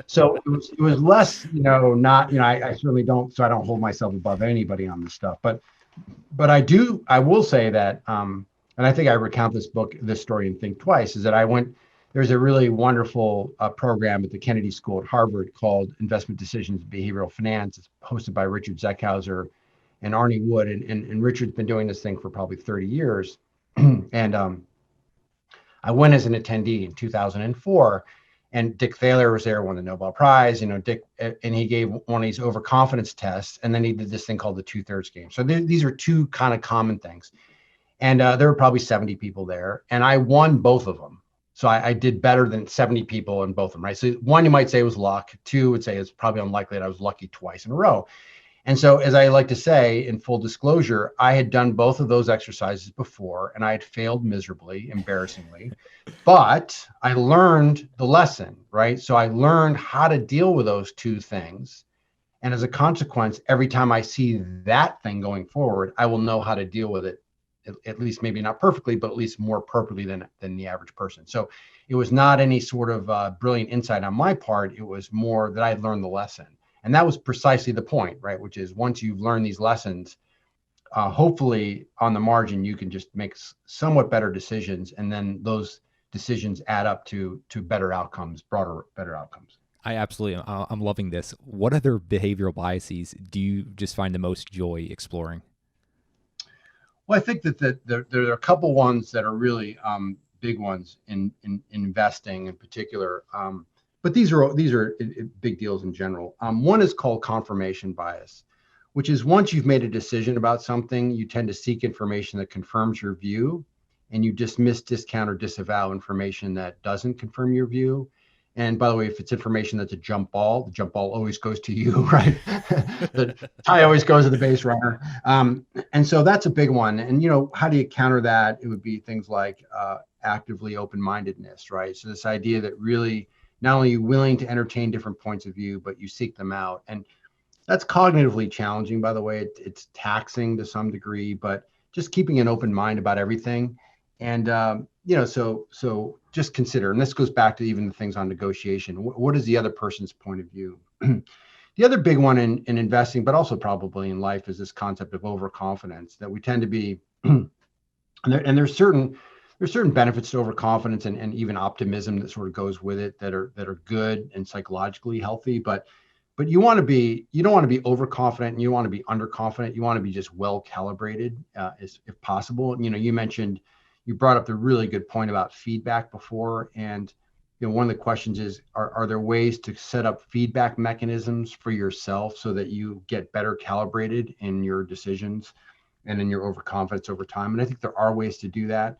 So it was less, not, I certainly don't, so I don't hold myself above anybody on this stuff. But I will say that, and I think I recount this story in Think Twice, is that there's a really wonderful program at the Kennedy School at Harvard called Investment Decisions in Behavioral Finance. It's hosted by Richard Zeckhauser and Arnie Wood, and Richard's been doing this thing for probably 30 years. And I went as an attendee in 2004, and Dick Thaler was there, won the Nobel Prize, Dick, and he gave one of these overconfidence tests, and then he did this thing called the 2/3 game. So these are two kind of common things. And there were probably 70 people there, and I won both of them. So I did better than 70 people in both of them, right? So one, you might say was luck. Two would say it's probably unlikely that I was lucky twice in a row. And so, as I like to say, in full disclosure, I had done both of those exercises before, and I had failed miserably, embarrassingly, but I learned the lesson, right? So I learned how to deal with those two things. And as a consequence, every time I see that thing going forward, I will know how to deal with it, at least maybe not perfectly, but at least more appropriately than the average person. So it was not any sort of brilliant insight on my part. It was more that I had learned the lesson. And that was precisely the point, right? Which is once you've learned these lessons, hopefully on the margin, you can just make somewhat better decisions. And then those decisions add up to better outcomes, better outcomes. I'm loving this. What other behavioral biases do you just find the most joy exploring? Well, I think that there are a couple ones that are really big ones in investing in particular. But these are big deals in general. One is called confirmation bias, which is once you've made a decision about something, you tend to seek information that confirms your view, and you dismiss, discount, or disavow information that doesn't confirm your view. And by the way, if it's information that's a jump ball, the jump ball always goes to you, right? The tie always goes to the base runner. And so that's a big one. And, how do you counter that? It would be things like actively open-mindedness, right? So this idea that really not only are you willing to entertain different points of view, but you seek them out. And that's cognitively challenging, by the way. It's taxing to some degree, but just keeping an open mind about everything. And, so just consider, and this goes back to even the things on negotiation. What is the other person's point of view? The other big one in investing, but also probably in life, is this concept of overconfidence, that we tend to be, and there's certain benefits to overconfidence and even optimism that sort of goes with it that are good and psychologically healthy. But but you don't want to be overconfident, and you want to be underconfident. You want to be just well calibrated, if possible. You brought up the really good point about feedback before, and one of the questions is, are there ways to set up feedback mechanisms for yourself so that you get better calibrated in your decisions and in your overconfidence over time? And I think there are ways to do that.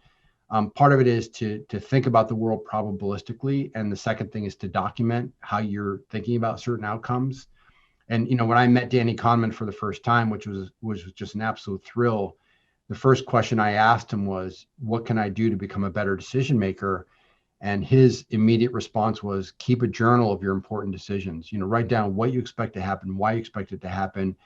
Part of it is to think about the world probabilistically, and the second thing is to document how you're thinking about certain outcomes. And when I met Danny Kahneman for the first time, which was just an absolute thrill, the first question I asked him was, "What can I do to become a better decision maker?" And his immediate response was, "Keep a journal of your important decisions. Write down what you expect to happen, why you expect it to happen,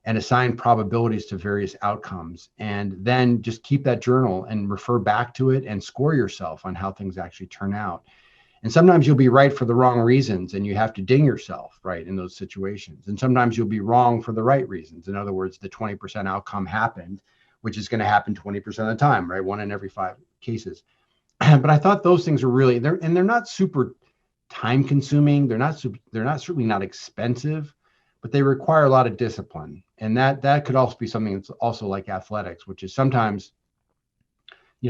and assign probabilities to various outcomes. And then just keep that journal and refer back to it and score yourself on how things actually turn out." And sometimes you'll be right for the wrong reasons, and you have to ding yourself, right, in those situations. And sometimes you'll be wrong for the right reasons. In other words, the 20% outcome happened, which is going to happen 20% of the time, right? 1 in every 5 cases. But I thought those things are really, they're not super time consuming. They're not certainly not expensive, but they require a lot of discipline. And that could also be something that's also like athletics, which is sometimes,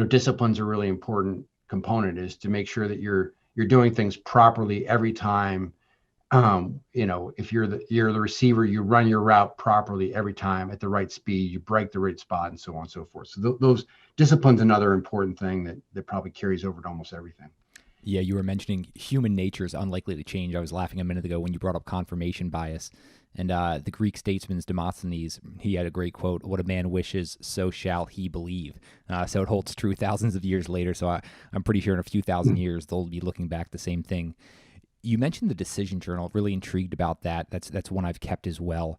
discipline's a really important component, is to make sure that you're doing things properly every time. If you're the receiver, you run your route properly every time at the right speed, you break the right spot, and so on and so forth. So those discipline's another important thing that probably carries over to almost everything. Yeah, you were mentioning human nature is unlikely to change. I was laughing a minute ago when you brought up confirmation bias. And the Greek statesman Demosthenes, he had a great quote: "What a man wishes, so shall he believe." So it holds true thousands of years later. So I'm pretty sure in a few thousand years, they'll be looking back the same thing. You mentioned the decision journal. Really intrigued about that. That's one I've kept as well.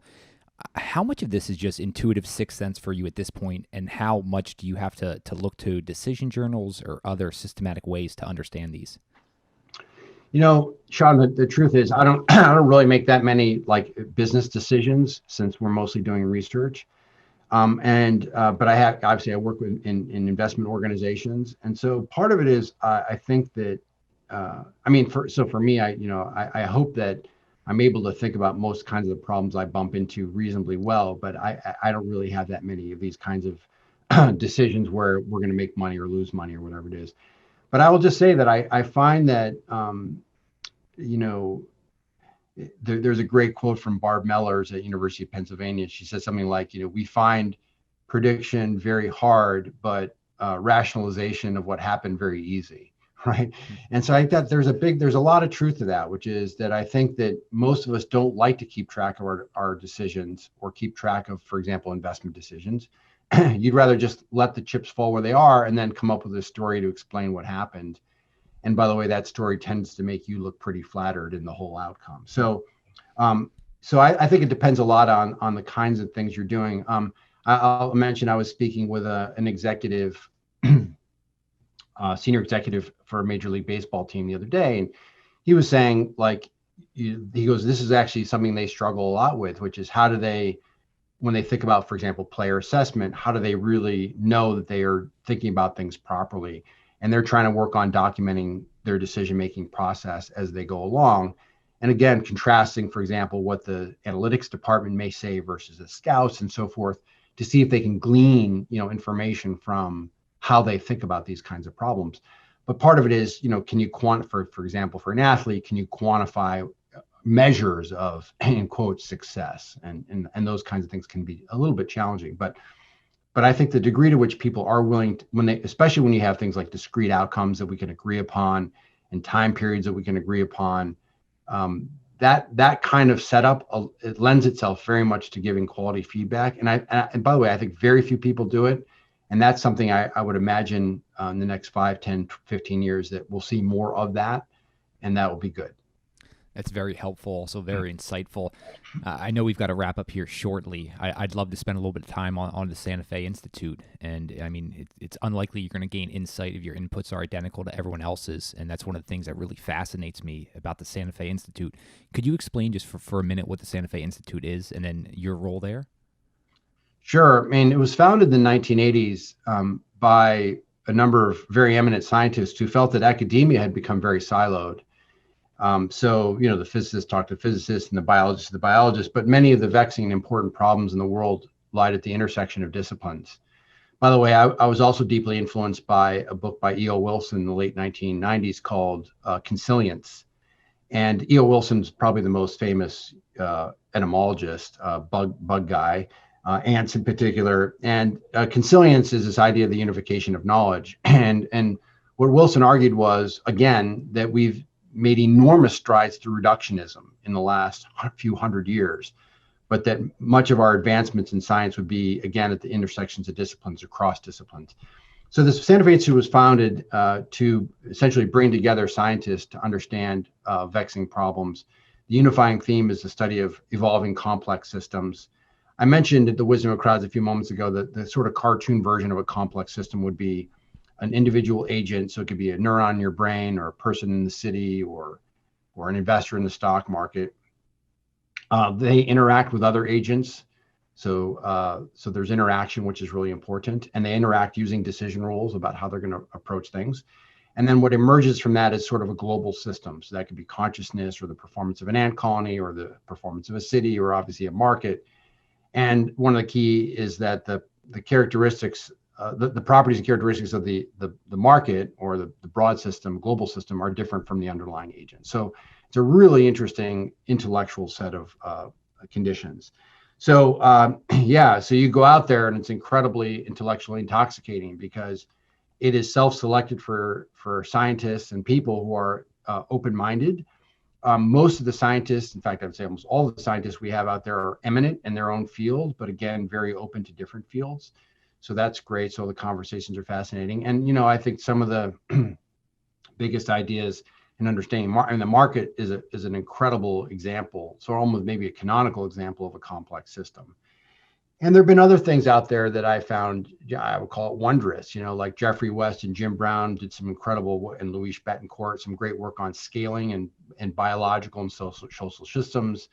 How much of this is just intuitive sixth sense for you at this point, and how much do you have to look to decision journals or other systematic ways to understand these? Sean, the truth is, I don't I don't really make that many like business decisions, since we're mostly doing research. But I work in investment organizations, and so part of it is, I think that for me, I hope that I'm able to think about most kinds of the problems I bump into reasonably well, but I don't really have that many of these kinds of decisions where we're going to make money or lose money or whatever it is. But I will just say that I find that, there's a great quote from Barb Mellers at University of Pennsylvania. She says something like, "We find prediction very hard, but rationalization of what happened very easy." Right. And so I think that there's a lot of truth to that, which is that I think that most of us don't like to keep track of our decisions, or keep track of, for example, investment decisions. You'd rather just let the chips fall where they are and then come up with a story to explain what happened. And by the way, that story tends to make you look pretty flattered in the whole outcome. So I think it depends a lot on the kinds of things you're doing. I'll mention I was speaking with an executive, senior executive for a Major League Baseball team the other day, and he was saying, he goes, "This is actually something they struggle a lot with, which is how do they, when they think about, for example, player assessment, how do they really know that they are thinking about things properly?" And they're trying to work on documenting their decision-making process as they go along. And again, contrasting, for example, what the analytics department may say versus the scouts and so forth, to see if they can glean, information from how they think about these kinds of problems. But part of it is, can you quantify, for example, for an athlete, can you quantify measures of, in quotes, success? And those kinds of things can be a little bit challenging. But I think the degree to which people are willing to, especially when you have things like discrete outcomes that we can agree upon and time periods that we can agree upon, that kind of setup, it lends itself very much to giving quality feedback. And by the way, I think very few people do it. And that's something I would imagine in the next 5, 10, 15 years that we'll see more of that, and that will be good. That's very helpful, also very insightful. I know we've got to wrap up here shortly. I'd love to spend a little bit of time on the Sante Fe Institute. And I mean, it's unlikely you're going to gain insight if your inputs are identical to everyone else's. And that's one of the things that really fascinates me about the Sante Fe Institute. Could you explain just for a minute what the Sante Fe Institute is and then your role there? Sure. I mean, it was founded in the 1980s by a number of very eminent scientists who felt that academia had become very siloed. So, the physicists talk to physicists and the biologists to the biologists, but many of the vexing and important problems in the world lied at the intersection of disciplines. By the way, I was also deeply influenced by a book by E.O. Wilson in the late 1990s called Consilient. And E.O. Wilson's probably the most famous entomologist, bug guy, ants in particular. And Consilient is this idea of the unification of knowledge. And what Wilson argued was, again, that we've made enormous strides through reductionism in the last few hundred years, but that much of our advancements in science would be, again, at the intersections of disciplines, across disciplines. So the Sante Fe Institute was founded to essentially bring together scientists to understand vexing problems. The unifying theme is the study of evolving complex systems. I mentioned at the Wisdom of Crowds a few moments ago that the sort of cartoon version of a complex system would be an individual agent. So it could be a neuron in your brain, or a person in the city, or an investor in the stock market. They interact with other agents. So there's interaction, which is really important. And they interact using decision rules about how they're going to approach things. And then what emerges from that is sort of a global system. So that could be consciousness, or the performance of an ant colony, or the performance of a city, or obviously a market. And one of the key is that the characteristics, the properties and characteristics of the market, or the broad system, global system, are different from the underlying agent. So it's a really interesting intellectual set of conditions. So so you go out there and it's incredibly intellectually intoxicating, because it is self-selected for scientists and people who are open-minded. Most of the scientists, in fact, I would say almost all of the scientists we have out there, are eminent in their own field, but again, very open to different fields. So that's great. So the conversations are fascinating. And, I think some of the biggest ideas in understanding the market is an incredible example. So almost maybe a canonical example of a complex system. And there have been other things out there that I found, I would call it wondrous, like Jeffrey West and Jim Brown did some incredible, and Louise Betancourt, some great work on scaling and biological and social systems.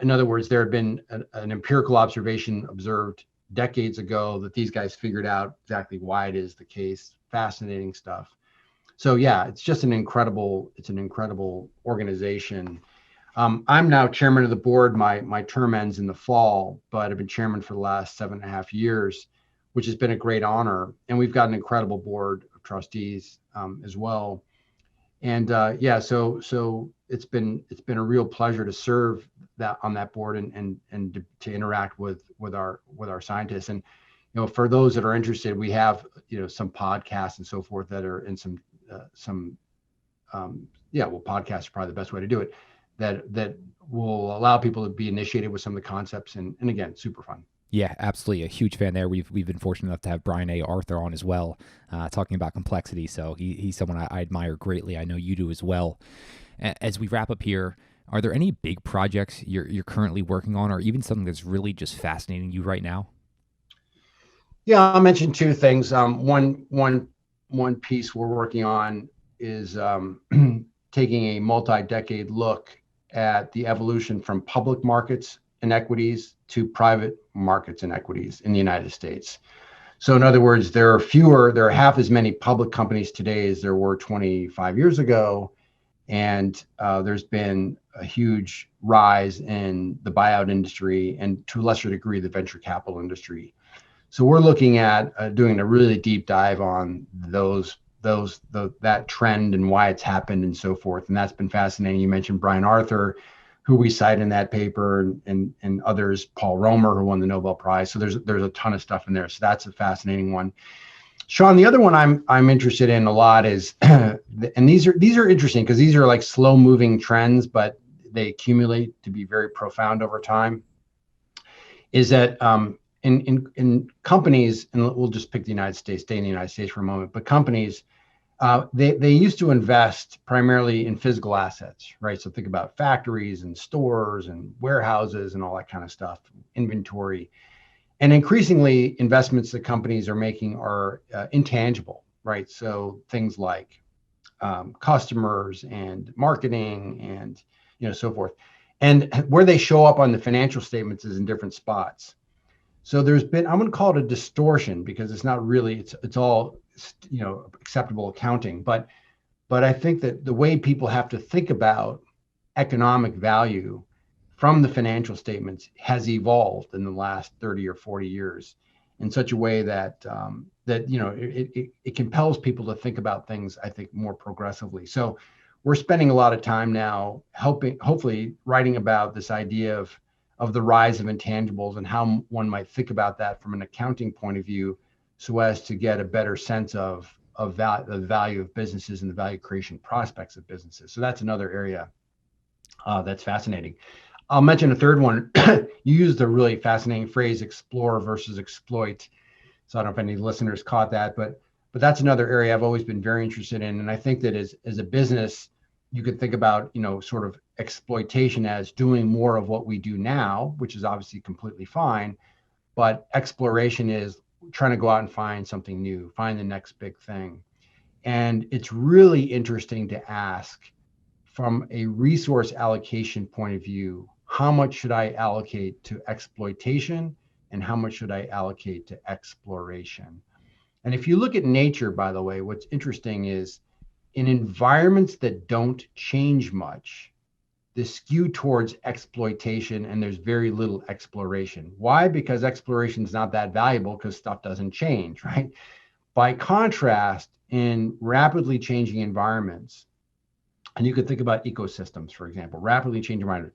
In other words, there had been an empirical observation observed decades ago that these guys figured out exactly why it is the case. Fascinating stuff. So yeah, it's just an incredible organization. I'm now chairman of the board. My term ends in the fall, but I've been chairman for the last 7.5 years, which has been a great honor. And we've got an incredible board of trustees as well. And so it's been a real pleasure to serve on that board and to interact with our scientists. And for those that are interested, we have some podcasts and so forth that are in podcasts are probably the best way to do it, that will allow people to be initiated with some of the concepts, and again, super fun. Yeah, absolutely. A huge fan there. We've been fortunate enough to have Brian A. Arthur on as well, talking about complexity. So he's someone I admire greatly. I know you do as well. As we wrap up here, are there any big projects you're currently working on, or even something that's really just fascinating you right now? Yeah, I'll mention two things. One piece we're working on is taking a multi-decade look at the evolution from public markets inequities to private markets inequities in the United States. So in other words, there are half as many public companies today as there were 25 years ago. And there's been a huge rise in the buyout industry, and to a lesser degree, the venture capital industry. So we're looking at doing a really deep dive on that trend and why it's happened and so forth. And that's been fascinating. You mentioned Brian Arthur, who we cite in that paper, and others, Paul Romer, who won the Nobel Prize. So there's a ton of stuff in there. So that's a fascinating one. Sean, the other one I'm interested in a lot is, and these are interesting because these are like slow moving trends, but they accumulate to be very profound over time, is that in companies, and we'll just pick the United States, stay in the United States for a moment, but companies, they used to invest primarily in physical assets, right? So think about factories and stores and warehouses and all that kind of stuff, inventory. And increasingly, investments that companies are making are intangible, right? So things like customers and marketing and so forth. And where they show up on the financial statements is in different spots. So there's been, I'm going to call it a distortion, because it's not really, it's all acceptable accounting, but But I think that the way people have to think about economic value from the financial statements has evolved in the last 30 or 40 years in such a way that it compels people to think about things, I think, more progressively. So we're spending a lot of time now hopefully writing about this idea of the rise of intangibles and how one might think about that from an accounting point of view, so as to get a better sense of the value of businesses and the value creation prospects of businesses. So that's another area that's fascinating. I'll mention a third one. You used a really fascinating phrase, explore versus exploit. So I don't know if any listeners caught that, but that's another area I've always been very interested in. And I think that as a business, you could think about, sort of exploitation as doing more of what we do now, which is obviously completely fine. But exploration is trying to go out and find something new, find the next big thing. And it's really interesting to ask, from a resource allocation point of view, how much should I allocate to exploitation and how much should I allocate to exploration? And if you look at nature, by the way, what's interesting is in environments that don't change much, the skew towards exploitation and there's very little exploration. Why? Because exploration is not that valuable because stuff doesn't change, right? By contrast, in rapidly changing environments, and you could think about ecosystems, for example, rapidly changing environment,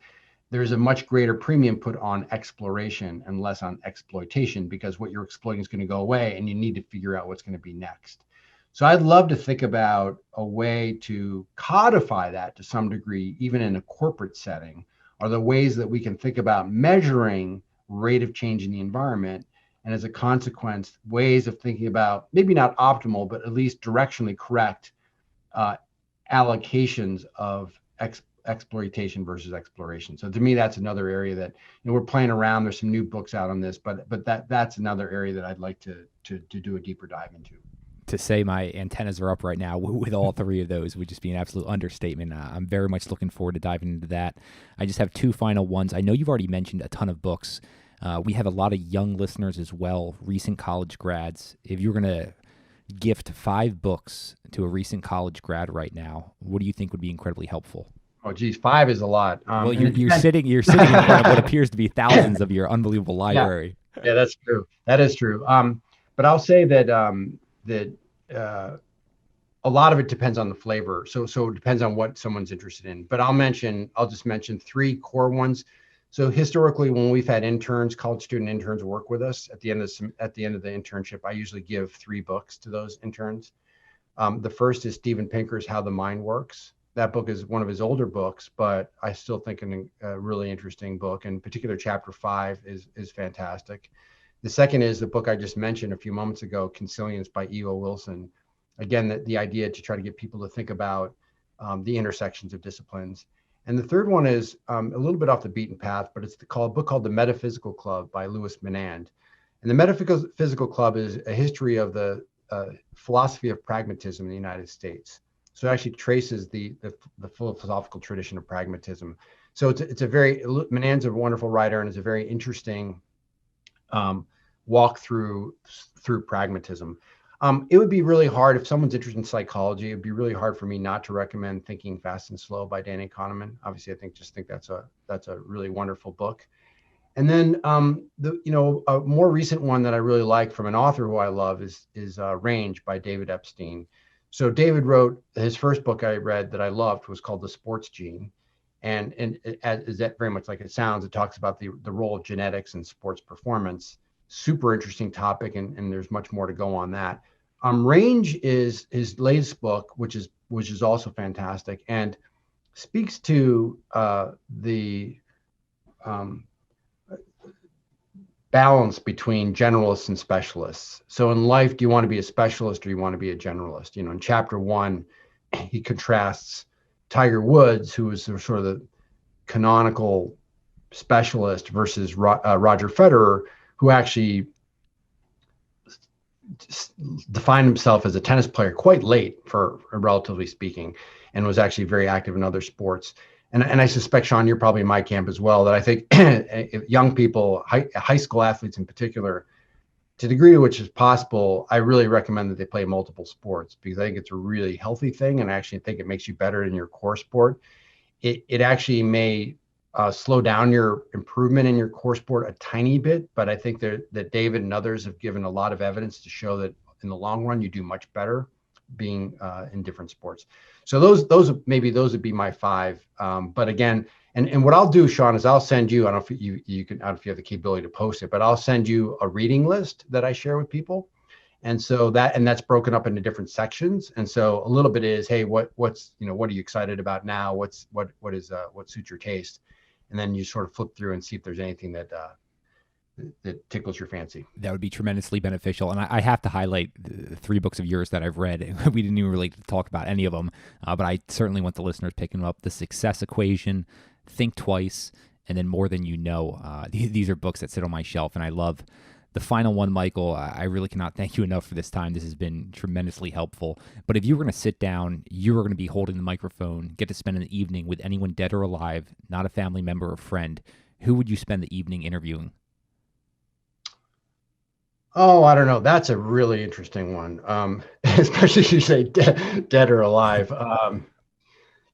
there's a much greater premium put on exploration and less on exploitation because what you're exploiting is going to go away and you need to figure out what's going to be next. So I'd love to think about a way to codify that to some degree, even in a corporate setting, are the ways that we can think about measuring rate of change in the environment. And as a consequence, ways of thinking about maybe not optimal, but at least directionally correct allocations of exploitation versus exploration. So to me, that's another area that we're playing around. There's some new books out on this, but that's another area that I'd like to do a deeper dive into. To say my antennas are up right now with all three of those would just be an absolute understatement. I'm very much looking forward to diving into that. I just have two final ones. I know you've already mentioned a ton of books. We have a lot of young listeners as well, recent college grads. If you're going to gift 5 books to a recent college grad right now, what do you think would be incredibly helpful? Oh, geez, 5 is a lot. Well, you're sitting in front of what appears to be thousands of your unbelievable library. Yeah, that's true. That is true. But I'll say that a lot of it depends on the flavor. So it depends on what someone's interested in. But I'll just mention 3 core ones. So historically, when we've had interns, college student interns work with us at the end of the internship, I usually give 3 books to those interns. The first is Steven Pinker's How the Mind Works. That book is one of his older books, but I still think a really interesting book. In particular, chapter 5 is fantastic. The second is the book I just mentioned a few moments ago, Consilient by E.O. Wilson. Again, the idea to try to get people to think about the intersections of disciplines. And the third one is a little bit off the beaten path, but it's a book called The Metaphysical Club by Louis Menand. And The Metaphysical Club is a history of the philosophy of pragmatism in the United States. So it actually traces the philosophical tradition of pragmatism. So Menand's a wonderful writer and is a very interesting walk through pragmatism. It would be really hard if someone's interested in psychology. It'd be really hard for me not to recommend Thinking Fast and Slow by Danny Kahneman. Obviously, I think that's a really wonderful book. And then a more recent one that I really like from an author who I love is Range by David Epstein. So David wrote his first book I read that I loved was called The Sports Gene. And is that very much like it sounds, it talks about the role of genetics in sports performance. Super interesting topic, and there's much more to go on that. Range is his latest book, which is also fantastic and speaks to the balance between generalists and specialists. So in life, do you want to be a specialist or do you want to be a generalist? In chapter 1, he contrasts Tiger Woods, who is sort of the canonical specialist, versus Roger Federer, who actually defined himself as a tennis player quite late, for relatively speaking, and was actually very active in other sports. And I suspect, Sean, you're probably in my camp as well, that I think young people, high school athletes in particular, to the degree to which is possible, I really recommend that they play multiple sports, because I think it's a really healthy thing, and I actually think it makes you better in your core sport. It actually may slow down your improvement in your core sport a tiny bit, but I think that David and others have given a lot of evidence to show that in the long run you do much better being in different sports. So those would be my 5. But again, and what I'll do, Sean, is I'll send you, I don't know if you can, I don't know if you have the capability to post it, but I'll send you a reading list that I share with people. And so that's broken up into different sections. And so a little bit is, hey, what are you excited about now? What suits your taste? And then you sort of flip through and see if there's anything that tickles your fancy. That would be tremendously beneficial. And I have to highlight the 3 books of yours that I've read. We didn't even really talk about any of them, but I certainly want the listeners picking up The Success Equation, Think Twice, and then More Than You Know. These are books that sit on my shelf, and I love the final one. Michael, I really cannot thank you enough for this time. This has been tremendously helpful. But if you were going to sit down, you were going to be holding the microphone, get to spend an evening with anyone dead or alive, not a family member or friend, who would you spend the evening interviewing? Oh, I don't know. That's a really interesting one, especially if you say dead or alive.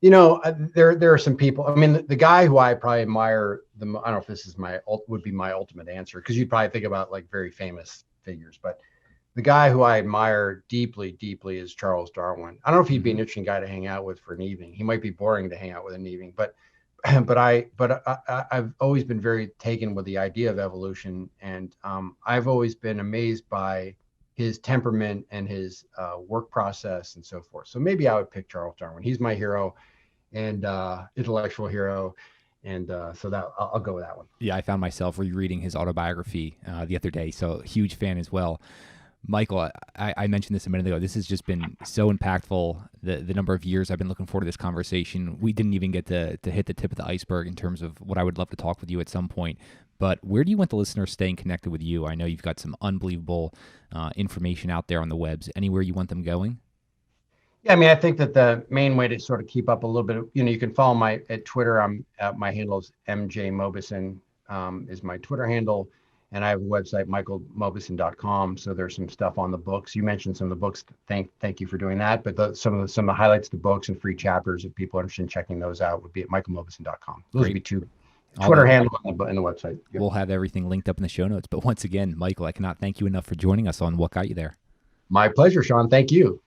There are some people. I mean, the guy who I probably admire I don't know if this is would be my ultimate answer, because you'd probably think about like very famous figures, but the guy who I admire deeply, deeply is Charles Darwin. I don't know if he'd be an interesting guy to hang out with for an evening. He might be boring to hang out with an evening, but I've always been very taken with the idea of evolution, and I've always been amazed by his temperament and his work process and so forth. So maybe I would pick Charles Darwin. He's my hero and intellectual hero. And so that I'll go with that one. Yeah, I found myself rereading his autobiography the other day. So huge fan as well. Michael, I mentioned this a minute ago. This has just been so impactful. The number of years I've been looking forward to this conversation. We didn't even get to hit the tip of the iceberg in terms of what I would love to talk with you at some point. But where do you want the listeners staying connected with you? I know you've got some unbelievable information out there on the webs. Anywhere you want them going? Yeah, I mean, I think that the main way to sort of keep up a little bit, you can follow at Twitter. My handle is MJ Mauboussin is my Twitter handle. And I have a website, michaelmauboussin.com. So there's some stuff on the books. You mentioned some of the books. Thank you for doing that. But some of the highlights of the books and free chapters, if people are interested in checking those out, would be at michaelmauboussin.com. Those would be 2 Twitter handles and the website. Yep. We'll have everything linked up in the show notes. But once again, Michael, I cannot thank you enough for joining us on What Got You There. My pleasure, Sean. Thank you.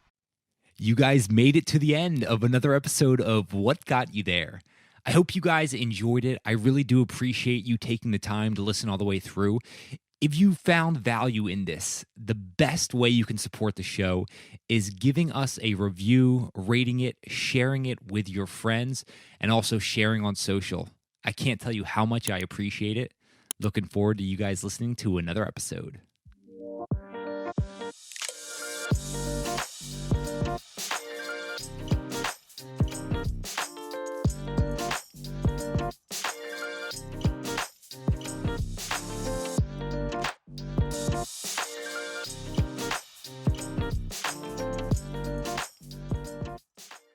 You guys made it to the end of another episode of What Got You There. I hope you guys enjoyed it. I really do appreciate you taking the time to listen all the way through. If you found value in this, the best way you can support the show is giving us a review, rating it, sharing it with your friends, and also sharing on social. I can't tell you how much I appreciate it. Looking forward to you guys listening to another episode.